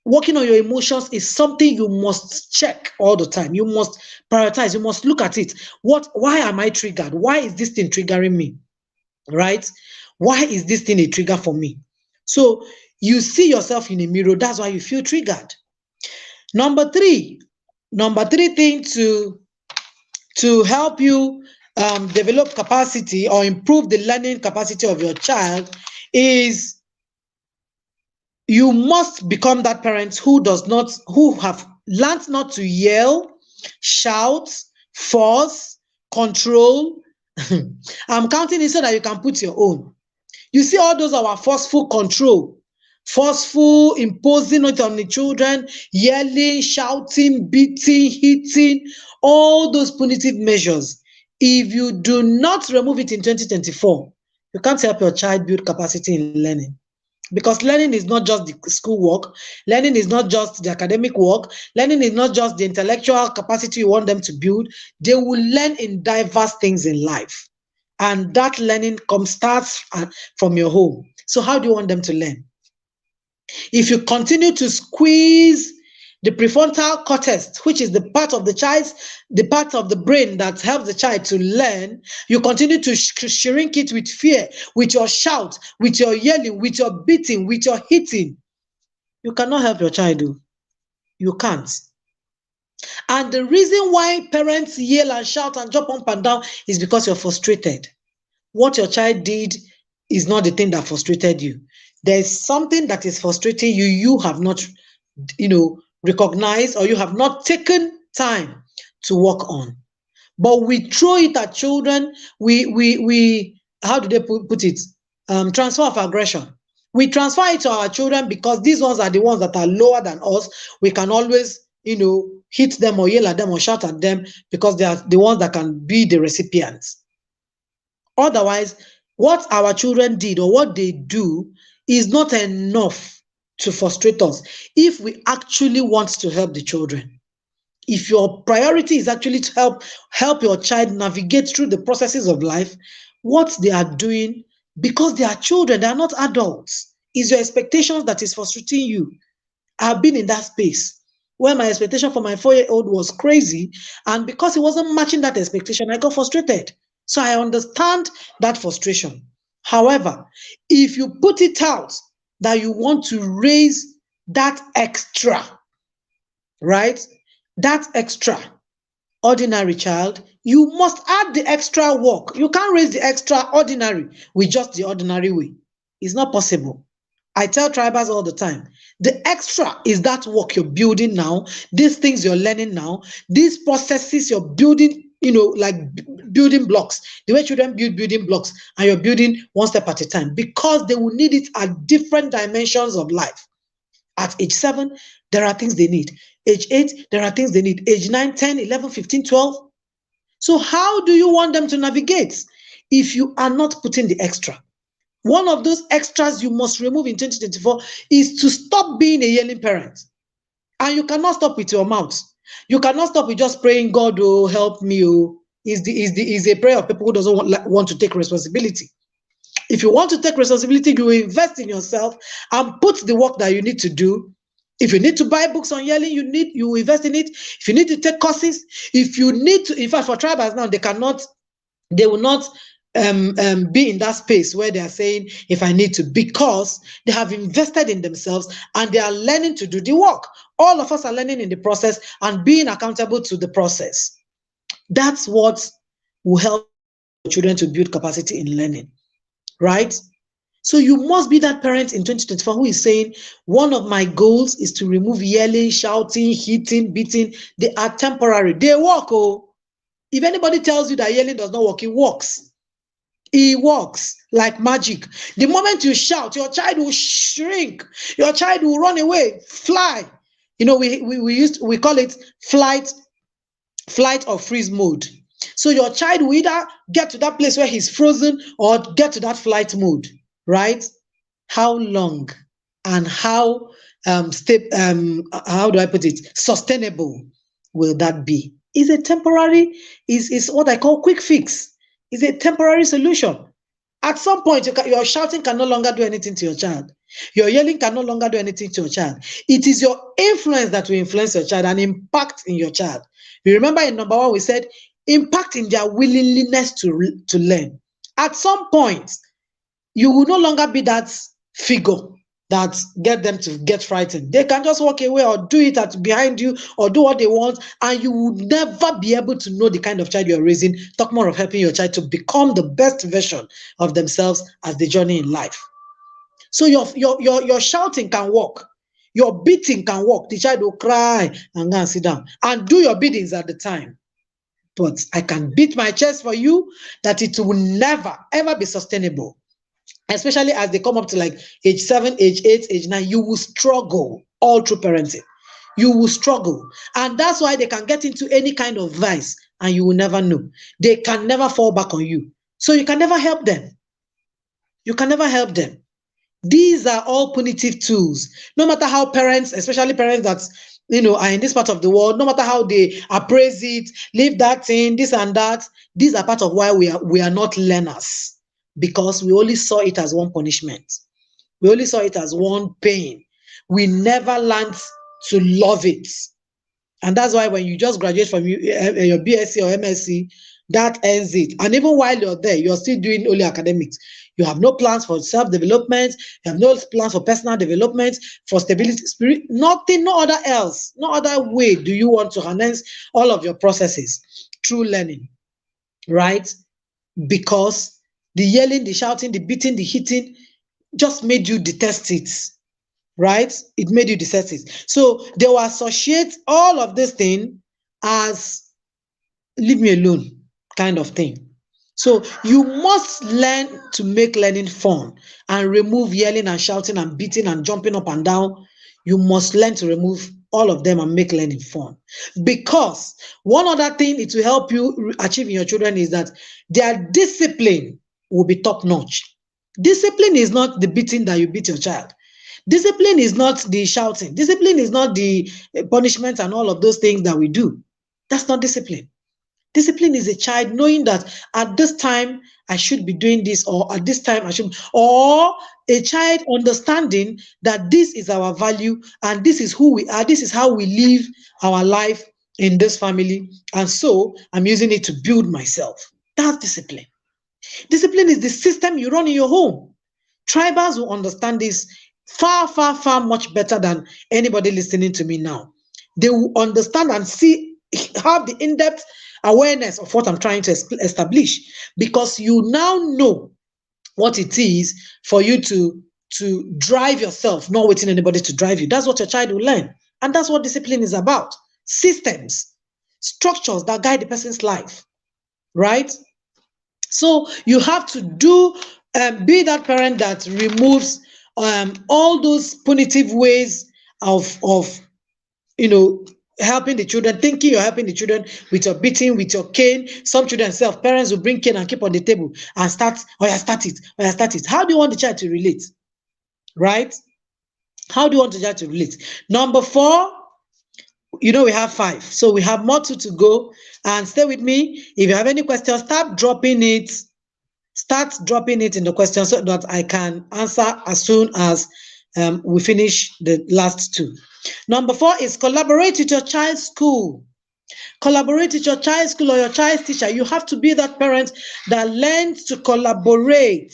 Working on your emotions is something you must check all the time. You must prioritize. You must look at it. Why am I triggered? Why is this thing triggering me? Right? Why is this thing a trigger for me? So you see yourself in a mirror. That's why you feel triggered. Number three thing to help you develop capacity or improve the learning capacity of your child is you must become that parent who have learned not to yell, shout, force, control. I'm counting it so that you can put your own. You see all those our forceful control, forceful imposing it on the children, yelling, shouting, beating, hitting, all those punitive measures. If you do not remove it in 2024, you can't help your child build capacity in learning. Because learning is not just the school work, learning is not just the academic work, learning is not just the intellectual capacity you want them to build. They will learn in diverse things in life. And that learning starts from your home. So how do you want them to learn? If you continue to squeeze the prefrontal cortex, which is the part of the brain that helps the child to learn, you continue to shrink it with fear, with your shout, with your yelling, with your beating, with your hitting. You cannot help your child. You can't. And the reason why parents yell and shout and jump up and down is because you're frustrated. What your child did is not the thing that frustrated you. There's something that is frustrating you, you have not, recognized, or you have not taken time to work on. But we throw it at children. We how do they put it? Transfer of aggression. We transfer it to our children because these ones are the ones that are lower than us. We can always, hit them or yell at them or shout at them because they are the ones that can be the recipients. Otherwise, what our children did or what they do is not enough to frustrate us if we actually want to help the children. If your priority is actually to help your child navigate through the processes of life, what they are doing, because they are children, they are not adults, is your expectations that is frustrating you. I've been in that space where my expectation for my 4-year-old was crazy, and because it wasn't matching that expectation, I got frustrated. So I understand that frustration. However, if you put it out that you want to raise that extra, right? That extra, ordinary child, you must add the extra work. You can't raise the extraordinary with just the ordinary way. It's not possible. I tell tribals all the time, the extra is that work you're building now, these things you're learning now, these processes you're building, like building blocks, the way children build building blocks, and you're building one step at a time because they will need it at different dimensions of life. At age 7, there are things they need. Age 8, there are things they need. Age 9, 10, 11, 15, 12. So how do you want them to navigate if you are not putting the extra? One of those extras you must remove in 2024 is to stop being a yelling parent. And you cannot stop with your mouth. You cannot stop with just praying, God, oh, help me. Oh, is a prayer of people who doesn't want to take responsibility. If you want to take responsibility, you invest in yourself and put the work that you need to do. If you need to buy books on yelling, you invest in it. If you need to take courses, if you need to, in fact, for tribals now, they will not be in that space where they are saying, if I need to, because they have invested in themselves and they are learning to do the work. All of us are learning in the process and being accountable to the process. That's what will help your children to build capacity in learning, right? So you must be that parent in 2024 who is saying, one of my goals is to remove yelling, shouting, hitting, beating. They are temporary. They work. Oh, if anybody tells you that yelling does not work, it works. It works like magic. The moment you shout, your child will shrink. Your child will run away, fly. We call it flight or freeze mode. So your child will either get to that place where he's frozen or get to that flight mode, right? How long and how how do I put it, sustainable will that be? Is a temporary, is what I call quick fix. Is a temporary solution. At some point, your shouting can no longer do anything to your child. Your yelling can no longer do anything to your child. It is your influence that will influence your child and impact in your child. You remember in number 1, we said impact in their willingness to learn. At some point, you will no longer be that figure that get them to get frightened. They can just walk away or do it behind you or do what they want, and you will never be able to know the kind of child you're raising. Talk more of helping your child to become the best version of themselves as they journey in life. So your shouting can work. Your beating can work. The child will cry and go and sit down and do your beatings at the time. But I can beat my chest for you that it will never, ever be sustainable. Especially as they come up to like age 7, age 8, age 9, you will struggle all through parenting. You will struggle. And that's why they can get into any kind of vice and you will never know. They can never fall back on you. So you can never help them. You can never help them. These are all punitive tools. No matter how parents, especially parents that are in this part of the world, no matter how they appraise it, leave that thing, this and that, these are part of why we are not learners. Because we only saw it as one punishment. We only saw it as one pain. We never learned to love it. And that's why when you just graduate from your BSc or MSc, that ends it. And even while you're there, you're still doing only academics. You have no plans for self-development. You have no plans for personal development, for stability, spirit, nothing, no other else. No other way do you want to enhance all of your processes through learning, right? Because the yelling, the shouting, the beating, the hitting just made you detest it, right? It made you detest it. So they will associate all of this thing as leave me alone kind of thing. So you must learn to make learning fun and remove yelling and shouting and beating and jumping up and down. You must learn to remove all of them and make learning fun. Because one other thing it will help you achieve in your children is that their discipline will be top notch. Discipline is not the beating that you beat your child. Discipline is not the shouting. Discipline is not the punishment and all of those things that we do. That's not discipline. Discipline is a child knowing that at this time I should be doing this, or at this time I should, or a child understanding that this is our value and this is who we are, this is how we live our life in this family, and so I'm using it to build myself. That's discipline. Discipline is the system you run in your home. Tribals will understand this far, far, far much better than anybody listening to me now. They will understand and see have the in-depth awareness of what I'm trying to establish, because you now know what it is for you to drive yourself, not waiting anybody to drive you. That's what your child will learn. And that's what discipline is about. Systems, structures that guide the person's life, right? So you have to be that parent that removes all those punitive ways of you know, helping the children, thinking you're helping the children with your beating, with your cane. Some children self, parents will bring cane and keep on the table and start, oh yeah, start it, oh yeah, start it. How do you want the child to relate? Right? How do you want the child to relate? Number 4, we have 5. So we have more to go. And stay with me. If you have any questions, start dropping it. Start dropping it in the questions so that I can answer as soon as we finish the last 2. Number 4 is collaborate with your child's school. Collaborate with your child's school or your child's teacher. You have to be that parent that learns to collaborate.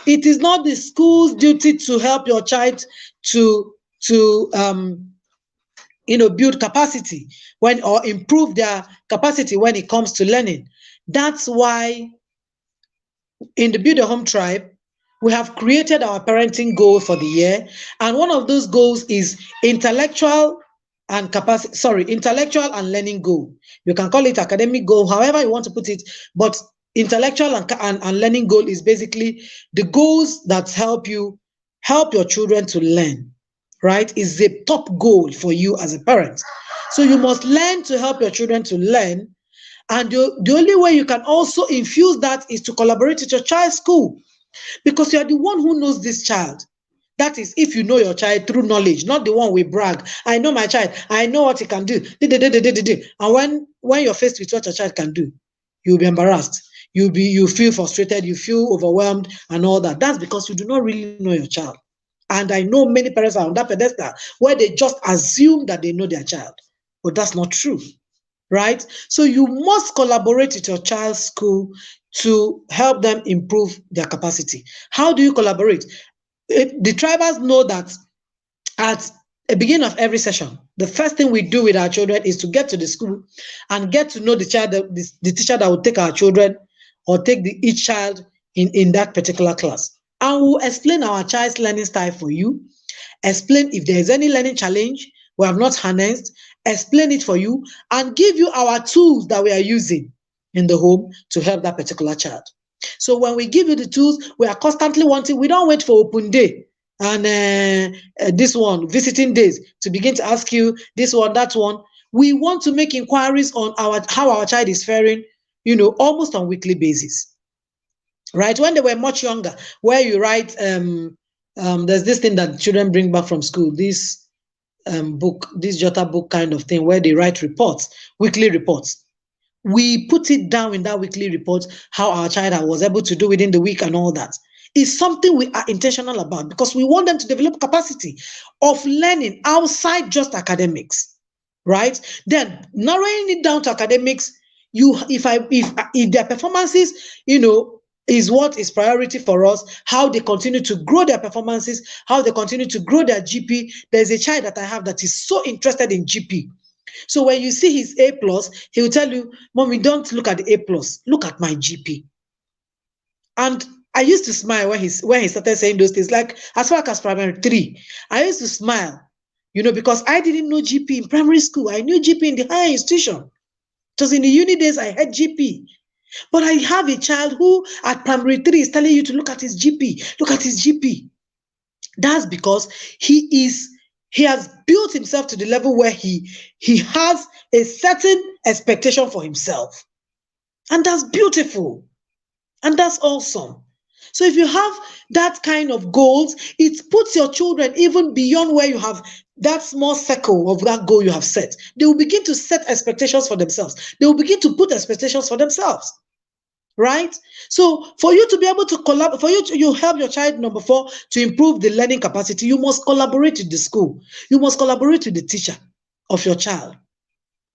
It is not the school's duty to help your child to build capacity or improve their capacity when it comes to learning. That's why in the Build a Home Tribe, we have created our parenting goal for the year, and one of those goals is intellectual and learning goal. You can call it academic goal, however you want to put it, but intellectual and learning goal is basically the goals that help your children to learn, right? Is the top goal for you as a parent. So you must learn to help your children to learn. And the only way you can also infuse that is to collaborate with your child's school, because you are the one who knows this child. That is, if you know your child through knowledge, not the one we brag. I know my child. I know what he can do. And when you're faced with what your child can do, you'll be embarrassed. You feel frustrated. You feel overwhelmed and all that. That's because you do not really know your child. And I know many parents are on that pedestal where they just assume that they know their child, but that's not true. Right? So you must collaborate with your child's school to help them improve their capacity. How do you collaborate? The tribals know that at the beginning of every session, the first thing we do with our children is to get to the school and get to know the child, the teacher that will take our children or take each child in that particular class. And we'll explain our child's learning style for you, explain if there is any learning challenge we have not harnessed, explain it for you, and give you our tools that we are using in the home to help that particular child. So when we give you the tools, we are constantly wanting, we don't wait for open day and this one, visiting days, to begin to ask you this one, that one. We want to make inquiries on how our child is faring, almost on weekly basis. Right? When they were much younger, where you write, there's this thing that children bring back from school, this book, this Jota book kind of thing, where they write reports, weekly reports. We put it down in that weekly report, how our child was able to do within the week and all that. It's something we are intentional about because we want them to develop capacity of learning outside just academics, right? Then narrowing it down to academics, if their performances, is what is priority for us, how they continue to grow their performances, how they continue to grow their GP. There's a child that I have that is so interested in GP. So when you see his A+, he will tell you, Mommy, don't look at the A+, look at my GP. And I used to smile when he started saying those things, like as far as primary 3. I used to smile, because I didn't know GP in primary school. I knew GP in the higher institution. Just in the uni days, I had GP. But I have a child who at primary 3 is telling you to look at his GP, look at his GP. That's because he has built himself to the level where he has a certain expectation for himself. And that's beautiful. And that's awesome. So if you have that kind of goals, it puts your children even beyond where you have that small circle of that goal you have set. They will begin to set expectations for themselves. They will begin to put expectations for themselves. Right? So for you to be able to collaborate, you help your child, number 4, to improve the learning capacity, you must collaborate with the school. You must collaborate with the teacher of your child.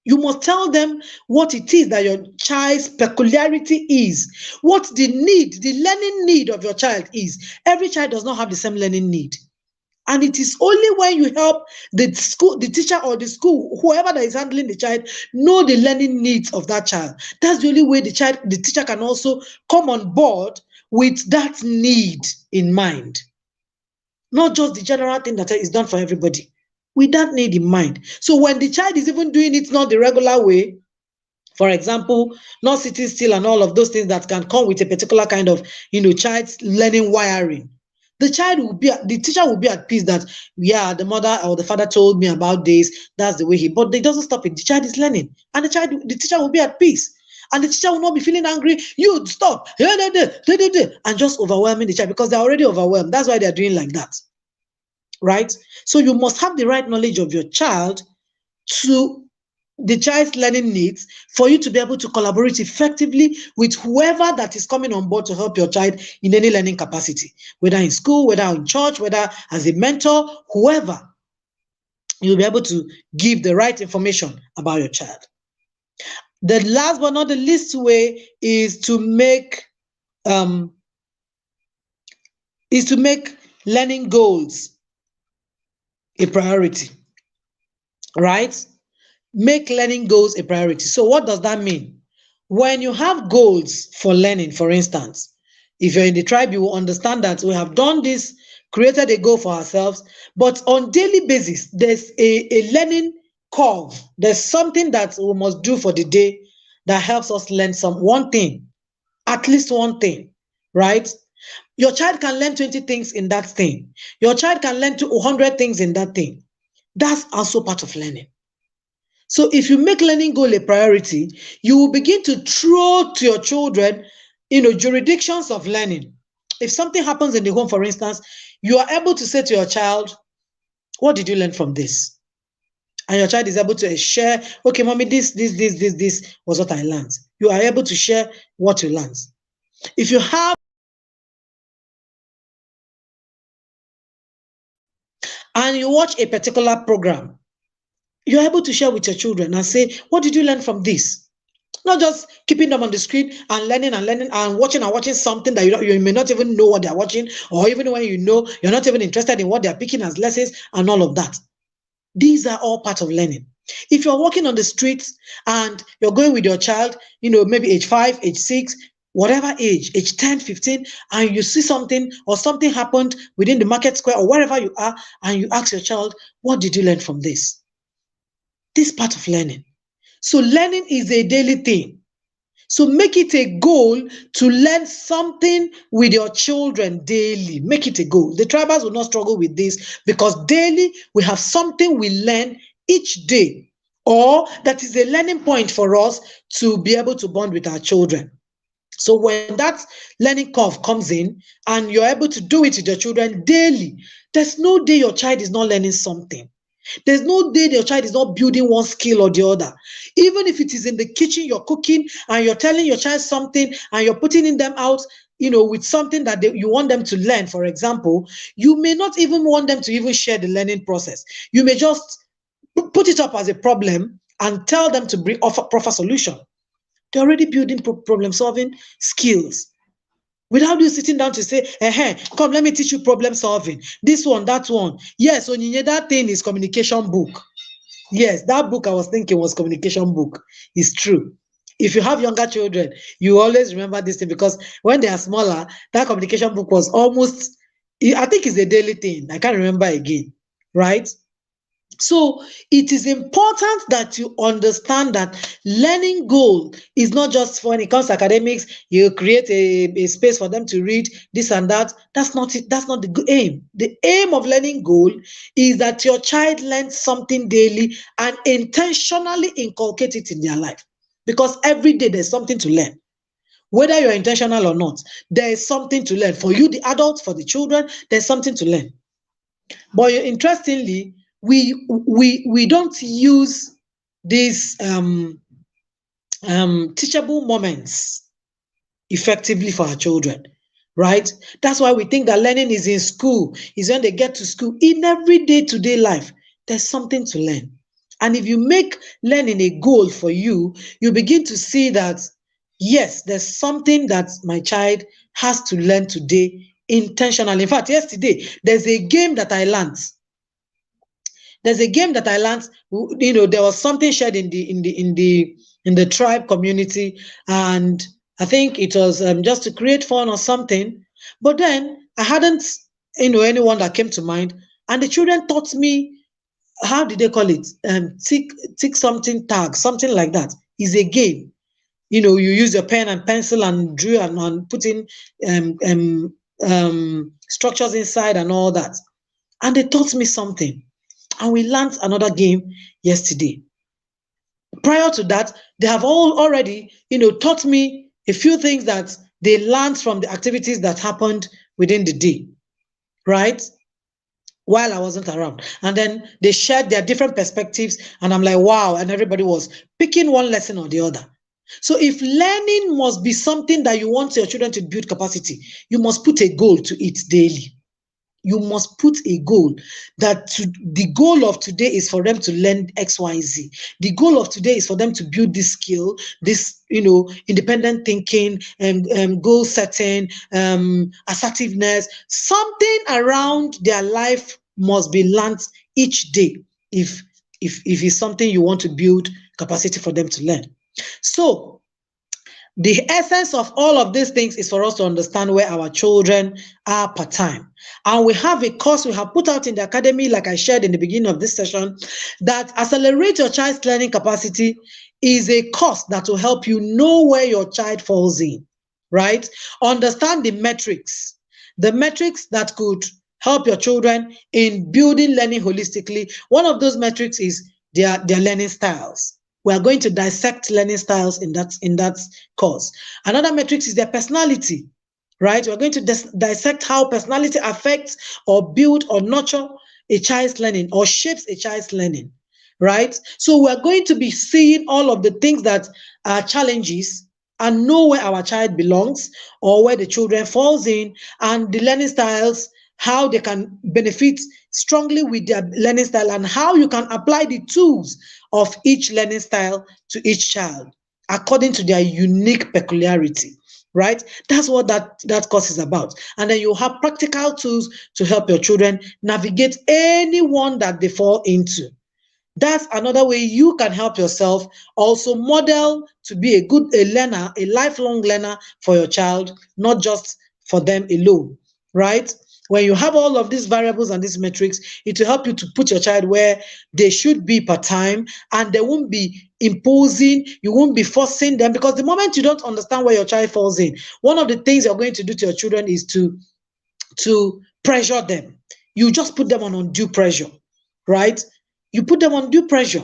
You must tell them what it is that your child's peculiarity is, what the learning need of your child is. Every child does not have the same learning need. And it is only when you help the school, the teacher or the school, whoever that is handling the child, know the learning needs of that child. That's the only way the teacher can also come on board with that need in mind. Not just the general thing that is done for everybody. With that need in mind. So when the child is even doing it not the regular way, for example, not sitting still and all of those things that can come with a particular kind of, child's learning wiring. The teacher will be at peace that, yeah, the mother or the father told me about this. That's the way but it doesn't stop it. The child is learning, and the teacher will be at peace. And the teacher will not be feeling angry. You stop, and just overwhelming the child because they're already overwhelmed. That's why they're doing like that. Right? So you must have the right knowledge of your child to the child's learning needs for you to be able to collaborate effectively with whoever that is coming on board to help your child in any learning capacity, whether in school, whether in church, whether as a mentor, whoever. You'll be able to give the right information about your child. The last but not the least way is to make learning goals a priority, right? Make learning goals a priority. So what does that mean? When you have goals for learning, for instance, if you're in the tribe, you will understand that we have done this, created a goal for ourselves, but on daily basis, there's a learning curve. There's something that we must do for the day that helps us learn one thing, at least one thing, right? Your child can learn 20 things in that thing. Your child can learn 100 things in that thing. That's also part of learning. So if you make learning goal a priority, you will begin to throw to your children, jurisdictions of learning. If something happens in the home, for instance, you are able to say to your child, what did you learn from this? And your child is able to share, okay, mommy, this was what I learned. You are able to share what you learned. If you have and you watch a particular program, you're able to share with your children and say, what did you learn from this? Not just keeping them on the screen and learning and watching something that you may not even know what they're watching, or even when you know, you're not even interested in what they're picking as lessons and all of that. These are all part of learning. If you're walking on the streets and you're going with your child, maybe age 5, age 6, whatever age 10, 15, and you see something or something happened within the market square or wherever you are, and you ask your child, what did you learn from this? This part of learning. So learning is a daily thing. So make it a goal to learn something with your children daily. Make it a goal. The tribals will not struggle with this because daily we have something we learn each day, or that is a learning point for us to be able to bond with our children. So when that learning curve comes in and you're able to do it with your children daily, there's no day your child is not learning something. There's no day your child is not building one skill or the other. Even if it is in the kitchen, you're cooking and you're telling your child something and you're putting in them out, with something that you want them to learn, for example, you may not even want them to even share the learning process. You may just put it up as a problem and tell them to offer proper solution. They're already building problem-solving skills. Without you sitting down to say, come, let me teach you problem solving. This one, that one. Yes, Onyinye, that thing is communication book. Yes, that book I was thinking was communication book. It's true. If you have younger children, you always remember this thing because when they are smaller, that communication book was almost, I think it's a daily thing. I can't remember again, right? So it is important that you understand that learning goal is not just when it comes to academics, you create a space for them to read this and that. That's not it. That's not the aim. The aim of learning goal is that your child learns something daily and intentionally inculcate it in their life. Because every day there's something to learn. Whether you're intentional or not, there is something to learn. For you, the adults, for the children, there's something to learn. But interestingly, we don't use these teachable moments effectively for our children, right? That's why we think that learning is in school, is when they get to school. In every day-to-day life, there's something to learn. And if you make learning a goal for you, you begin to see that, yes, there's something that my child has to learn today intentionally. In fact, yesterday, there's a game that I learned. There's a game that I learned. There was something shared in the tribe community, and I think it was just to create fun or something. But then I hadn't, anyone that came to mind, and the children taught me, how did they call it? Tick something tag, something like that. Is a game. You use your pen and pencil and drew and put in structures inside and all that. And they taught me something. And we learned another game yesterday. Prior to that, they have all already, taught me a few things that they learned from the activities that happened within the day, right? While I wasn't around. And then they shared their different perspectives, and I'm like, wow, and everybody was picking one lesson or the other. So if learning must be something that you want your children to build capacity, you must put a goal to it daily. You must put a goal that the goal of today is for them to learn XYZ. The goal of today is for them to build this skill, this, independent thinking and goal setting, assertiveness. Something around their life must be learned each day if it's something you want to build capacity for them to learn. So the essence of all of these things is for us to understand where our children are per time. And we have a course we have put out in the academy, like I shared in the beginning of this session, that Accelerate Your Child's Learning Capacity is a course that will help you know where your child falls in, right? Understand the metrics that could help your children in building learning holistically. One of those metrics is their learning styles. We are going to dissect learning styles in that course. Another metric is their personality, right? We're going to dissect how personality affects or build or nurture a child's learning or shapes a child's learning, right? So we're going to be seeing all of the things that are challenges and know where our child belongs or where the children falls in, and the learning styles, how they can benefit strongly with their learning style, and how you can apply the tools of each learning style to each child according to their unique peculiarity, right? That's what that course is about. And then you have practical tools to help your children navigate anyone that they fall into. That's another way you can help yourself also model to be a learner, a lifelong learner for your child, not just for them alone, right? When you have all of these variables and these metrics, it will help you to put your child where they should be per time, and they won't be imposing, you won't be forcing them, because the moment you don't understand where your child falls in, one of the things you're going to do to your children is to pressure them. You just put them on undue pressure, right? You put them on due pressure.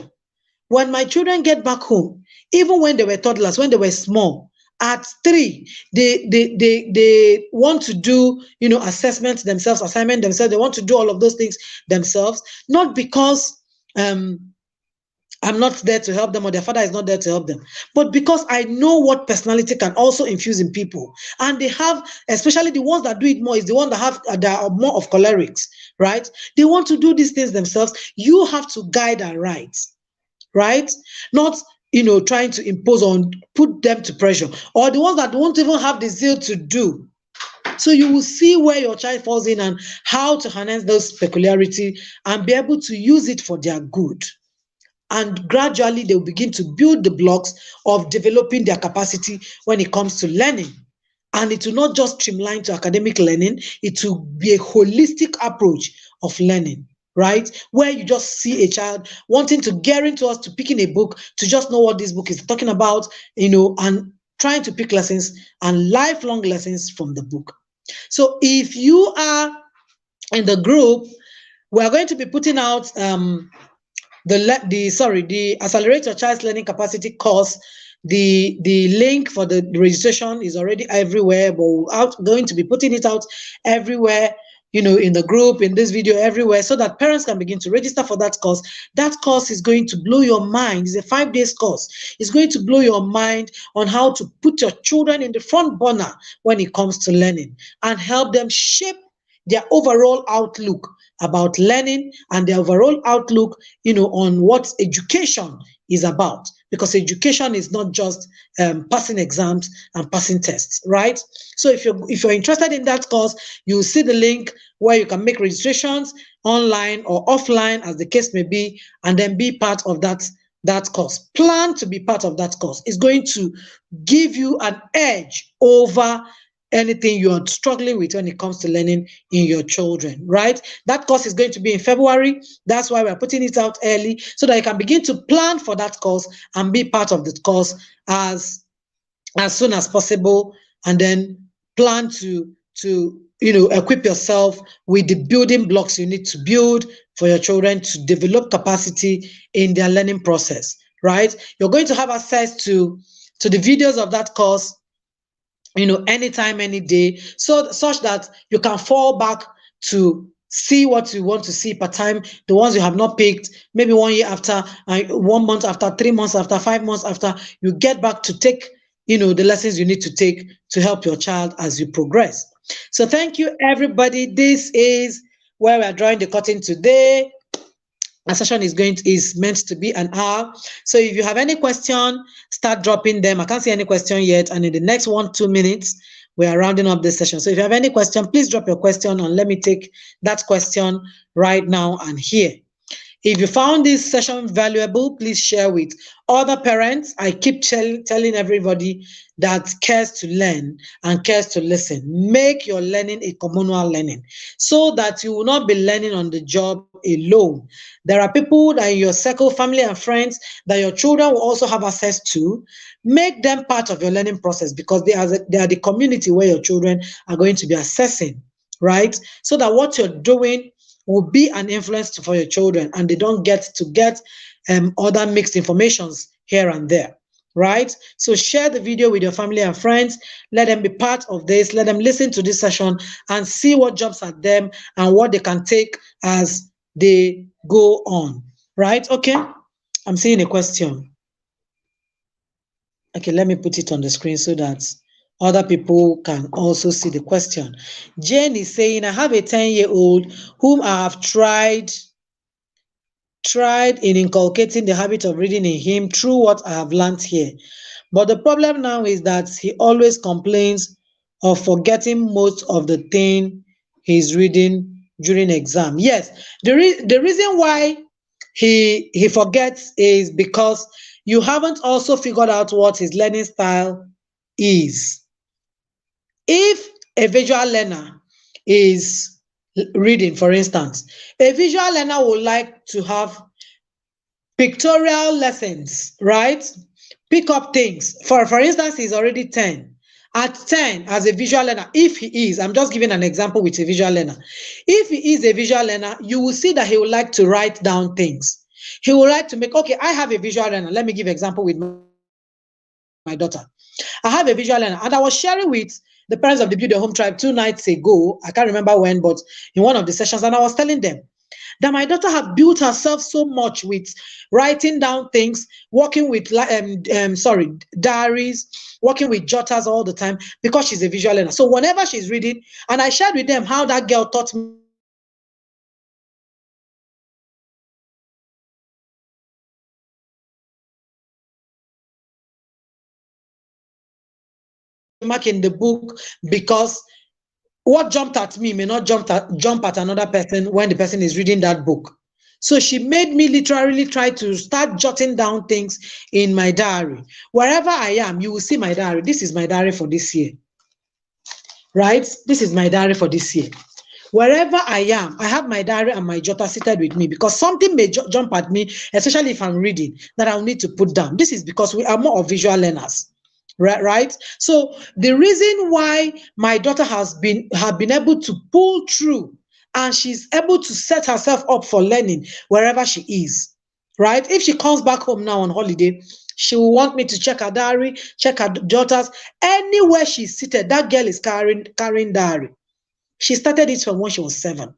When my children get back home, even when they were toddlers, when they were small, at 3, they want to do, assessment themselves, assignment themselves. They want to do all of those things themselves, not because I'm not there to help them or their father is not there to help them, but because I know what personality can also infuse in people. And they have, especially the ones that do it more, is the one that are more of cholerics, right? They want to do these things themselves. You have to guide and right? Not, trying to impose on, put them to pressure, or the ones that won't even have the zeal to do. So you will see where your child falls in and how to harness those peculiarity and be able to use it for their good. And gradually they will begin to build the blocks of developing their capacity when it comes to learning. And it will not just streamline to academic learning, it will be a holistic approach of learning, right? Where you just see a child wanting to get into us, to picking a book, to just know what this book is talking about, and trying to pick lessons and lifelong lessons from the book. So if you are in the group, we are going to be putting out the Accelerate Your Child's Learning Capacity course. The link for the registration is already everywhere, but we're going to be putting it out everywhere, in the group, in this video, everywhere, so that parents can begin to register for that course. That course is going to blow your mind. It's a 5-day course. It's going to blow your mind on how to put your children in the front burner when it comes to learning, and help them shape their overall outlook about learning and their overall outlook, on what education is about, because education is not just passing exams and passing tests, right? So if you're interested in that course, you'll see the link where you can make registrations online or offline, as the case may be, and then be part of that course. Plan to be part of that course. It's going to give you an edge over anything you're struggling with when it comes to learning in your children, right? That course is going to be in February. That's why we're putting it out early, so that you can begin to plan for that course and be part of the course as soon as possible, and then plan to equip yourself with the building blocks you need to build for your children to develop capacity in their learning process, right? You're going to have access to the videos of that course, anytime, any day, so such that you can fall back to see what you want to see per time, the ones you have not picked, maybe 1 year after, 1 month after, 3 months after, 5 months after, you get back to take, the lessons you need to take to help your child as you progress. So thank you, everybody. This is where we are drawing the curtain today. Our session is meant to be an hour. So if you have any question, start dropping them. I can't see any question yet. And in the next 1-2 minutes, we are rounding up this session. So if you have any question, please drop your question and let me take that question right now and here. If you found this session valuable, please share with other parents. I keep telling everybody that cares to learn and cares to listen. Make your learning a communal learning, so that you will not be learning on the job alone. There are people that in your circle, family and friends, that your children will also have access to. Make them part of your learning process, because they are the community where your children are going to be assessing, right? So that what you're doing will be an influence for your children, and they don't get other mixed informations here and there, right? So share the video with your family and friends. Let them be part of this. Let them listen to this session and see what jumps at them and what they can take as they go on, right? Okay, I'm seeing a question. Okay, let me put it on the screen so that other people can also see the question. Jane is saying, I have a 10-year-old whom I have tried in inculcating the habit of reading in him through what I have learned here. But the problem now is that he always complains of forgetting most of the thing he's reading during exam. Yes, the reason why he forgets is because you haven't also figured out what his learning style is. If a visual learner is reading, for instance, a visual learner would like to have pictorial lessons, right? Pick up things. For instance, he's already 10. At 10, as a visual learner, if he is, I'm just giving an example with a visual learner. If he is a visual learner, you will see that he would like to write down things. He would like to make, okay, I have a visual learner. Let me give an example with my daughter. I have a visual learner, and I was sharing with the parents of the Build Your Home Tribe 2 nights ago. I can't remember when, but in one of the sessions, and I was telling them that my daughter has built herself so much with writing down things, working with diaries, working with jotters all the time, because she's a visual learner. So whenever she's reading, and I shared with them how that girl taught me mark in the book, because what jumped at me may not jump at another person when the person is reading that book. So she made me literally try to start jotting down things in my diary. Wherever I am, you will see my diary. This is my diary for this year, right? This is my diary for this year. Wherever I am, I have my diary and my jotter seated with me, because something may jump at me, especially if I'm reading, that I'll need to put down. This is because we are more of visual learners. Right? So the reason why my daughter have been able to pull through, and she's able to set herself up for learning wherever she is, right? If she comes back home now on holiday, she will want me to check her diary, check her daughters. Anywhere she's seated, that girl is carrying diary. She started it from when she was 7.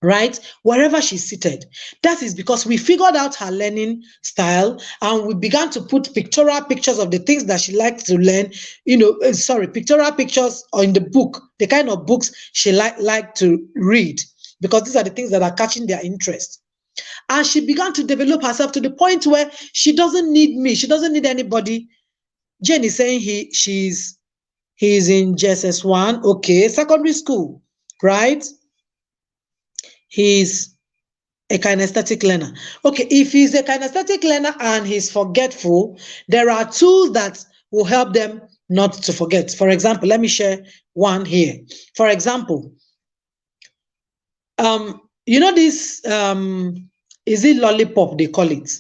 Right? Wherever she's seated. That is because we figured out her learning style, and we began to put pictorial pictures of the things that she likes to learn, pictorial pictures in the book, the kind of books she like to read, because these are the things that are catching their interest. And she began to develop herself to the point where she doesn't need me, she doesn't need anybody. Jane is saying he's in JSS1, okay, secondary school, right? He's a kinesthetic learner. Okay, if he's a kinesthetic learner and he's forgetful, there are tools that will help them not to forget. For example, let me share one here. For example, you know this, is it lollipop they call it?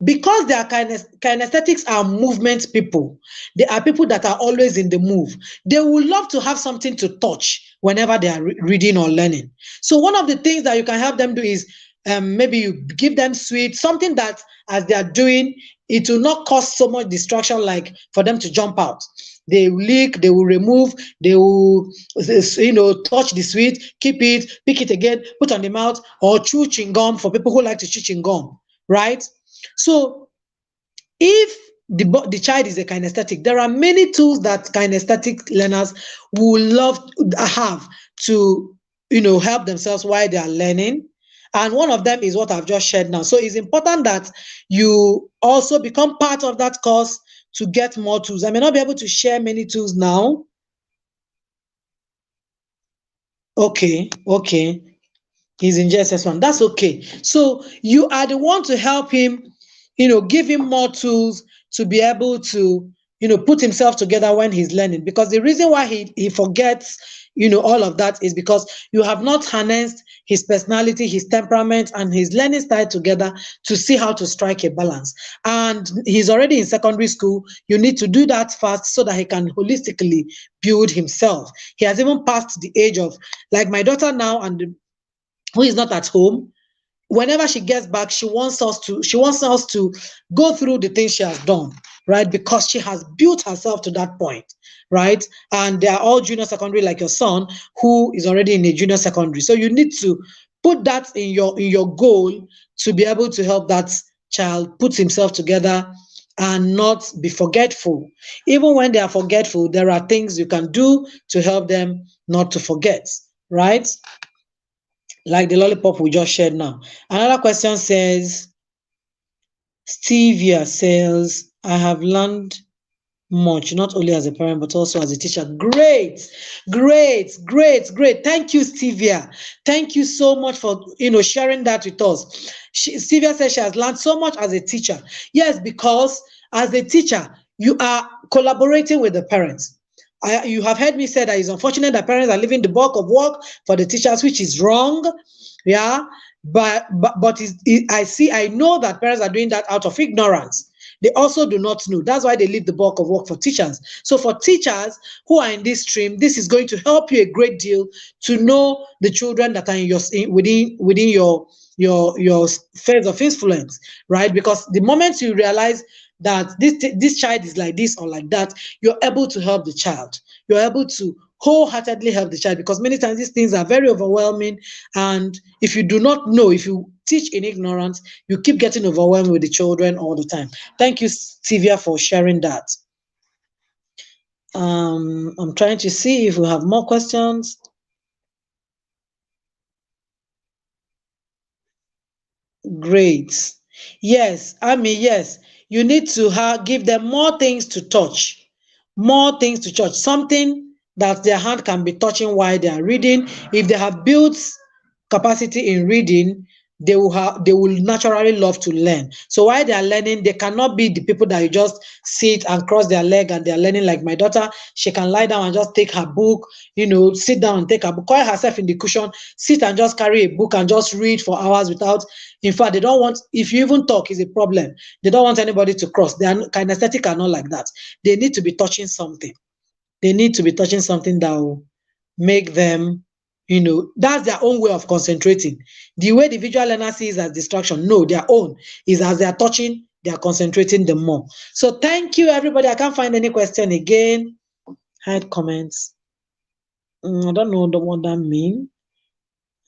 Because they are kinesthetics are movement people. They are people that are always in the move. They would love to have something to touch whenever they are reading or learning. So one of the things that you can help them do is, maybe you give them sweets, something that as they are doing, it will not cause so much distraction like for them to jump out. They will lick, they will remove, they will, touch the sweet, keep it, pick it again, put on the mouth, or chew chewing gum for people who like to chew chewing gum, right? So if the child is a kinesthetic, there are many tools that kinesthetic learners will love to have to, help themselves while they are learning. And one of them is what I've just shared now. So it's important that you also become part of that course to get more tools. I may not be able to share many tools now. Okay. He's in JSS1. That's okay. So you are the one to help him, give him more tools to be able to, put himself together when he's learning. Because the reason why he forgets, all of that is because you have not harnessed his personality, his temperament, and his learning style together to see how to strike a balance. And he's already in secondary school. You need to do that fast so that he can holistically build himself. He has even passed the age of, like my daughter now, and who is not at home. Whenever she gets back, she wants us to go through the things she has done, right? Because she has built herself to that point, right? And they are all junior secondary, like your son, who is already in a junior secondary. So you need to put that in your goal to be able to help that child put himself together and not be forgetful. Even when they are forgetful, there are things you can do to help them not to forget, right? Like the lollipop we just shared now. Another question says, Stevia says, I have learned much, not only as a parent, but also as a teacher. Great. Thank you, Stevia. Thank you so much for sharing that with us. Stevia says she has learned so much as a teacher. Yes, because as a teacher, you are collaborating with the parents. You have heard me say that it's unfortunate that parents are leaving the bulk of work for the teachers, which is wrong. Yeah, but I know that parents are doing that out of ignorance. They also do not know. That's why they leave the bulk of work for teachers. So for teachers who are in this stream, this is going to help you a great deal to know the children that are within your spheres of influence, right? Because the moment you realize that this child is like this or like that, you're able to help the child. You're able to wholeheartedly help the child, because many times these things are very overwhelming, and if you do not know, if you teach in ignorance, you keep getting overwhelmed with the children all the time. Thank you, Sylvia, for sharing that. I'm trying to see if we have more questions. Great. Yes, yes. You need to give them more things to touch, something that their hand can be touching while they are reading. If they have built capacity in reading, they will naturally love to learn. So while they are learning, they cannot be the people that you just sit and cross their leg and they are learning. Like my daughter, she can lie down and just take her book, sit down and take her book, coil herself in the cushion, sit and just carry a book and just read for hours without. In fact, they don't want, if you even talk is a problem, they don't want anybody to cross. They are kinesthetic are not like that. They need to be touching something. They need to be touching something that will make them, that's their own way of concentrating. The way the visual learner sees as distraction, no, their own is as they are touching, they are concentrating the more. So thank you, everybody. I can't find any question again. Hide comments. I don't know what that means.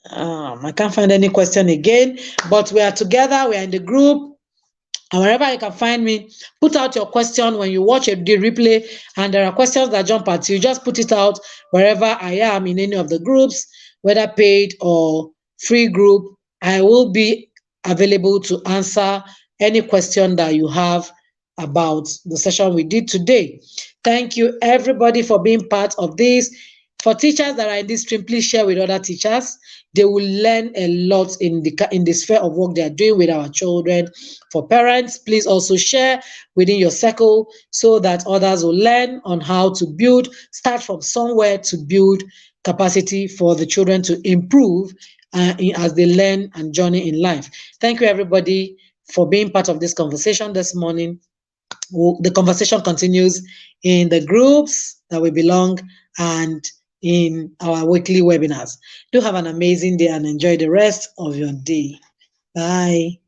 I can't find any question again, but we are together. We are in the group. And wherever you can find me, put out your question when you watch the replay, and there are questions that jump at you. Just put it out wherever I am in any of the groups, whether paid or free group. I will be available to answer any question that you have about the session we did today. Thank you, everybody, for being part of this. For teachers that are in this stream, please share with other teachers. They will learn a lot in the sphere of work they are doing with our children. For parents, please also share within your circle so that others will learn on how to start from somewhere to build capacity for the children to improve as they learn and journey in life. Thank you, everybody, for being part of this conversation this morning. The conversation continues in the groups that we belong and in our weekly webinars. Do have an amazing day and enjoy the rest of your day. Bye.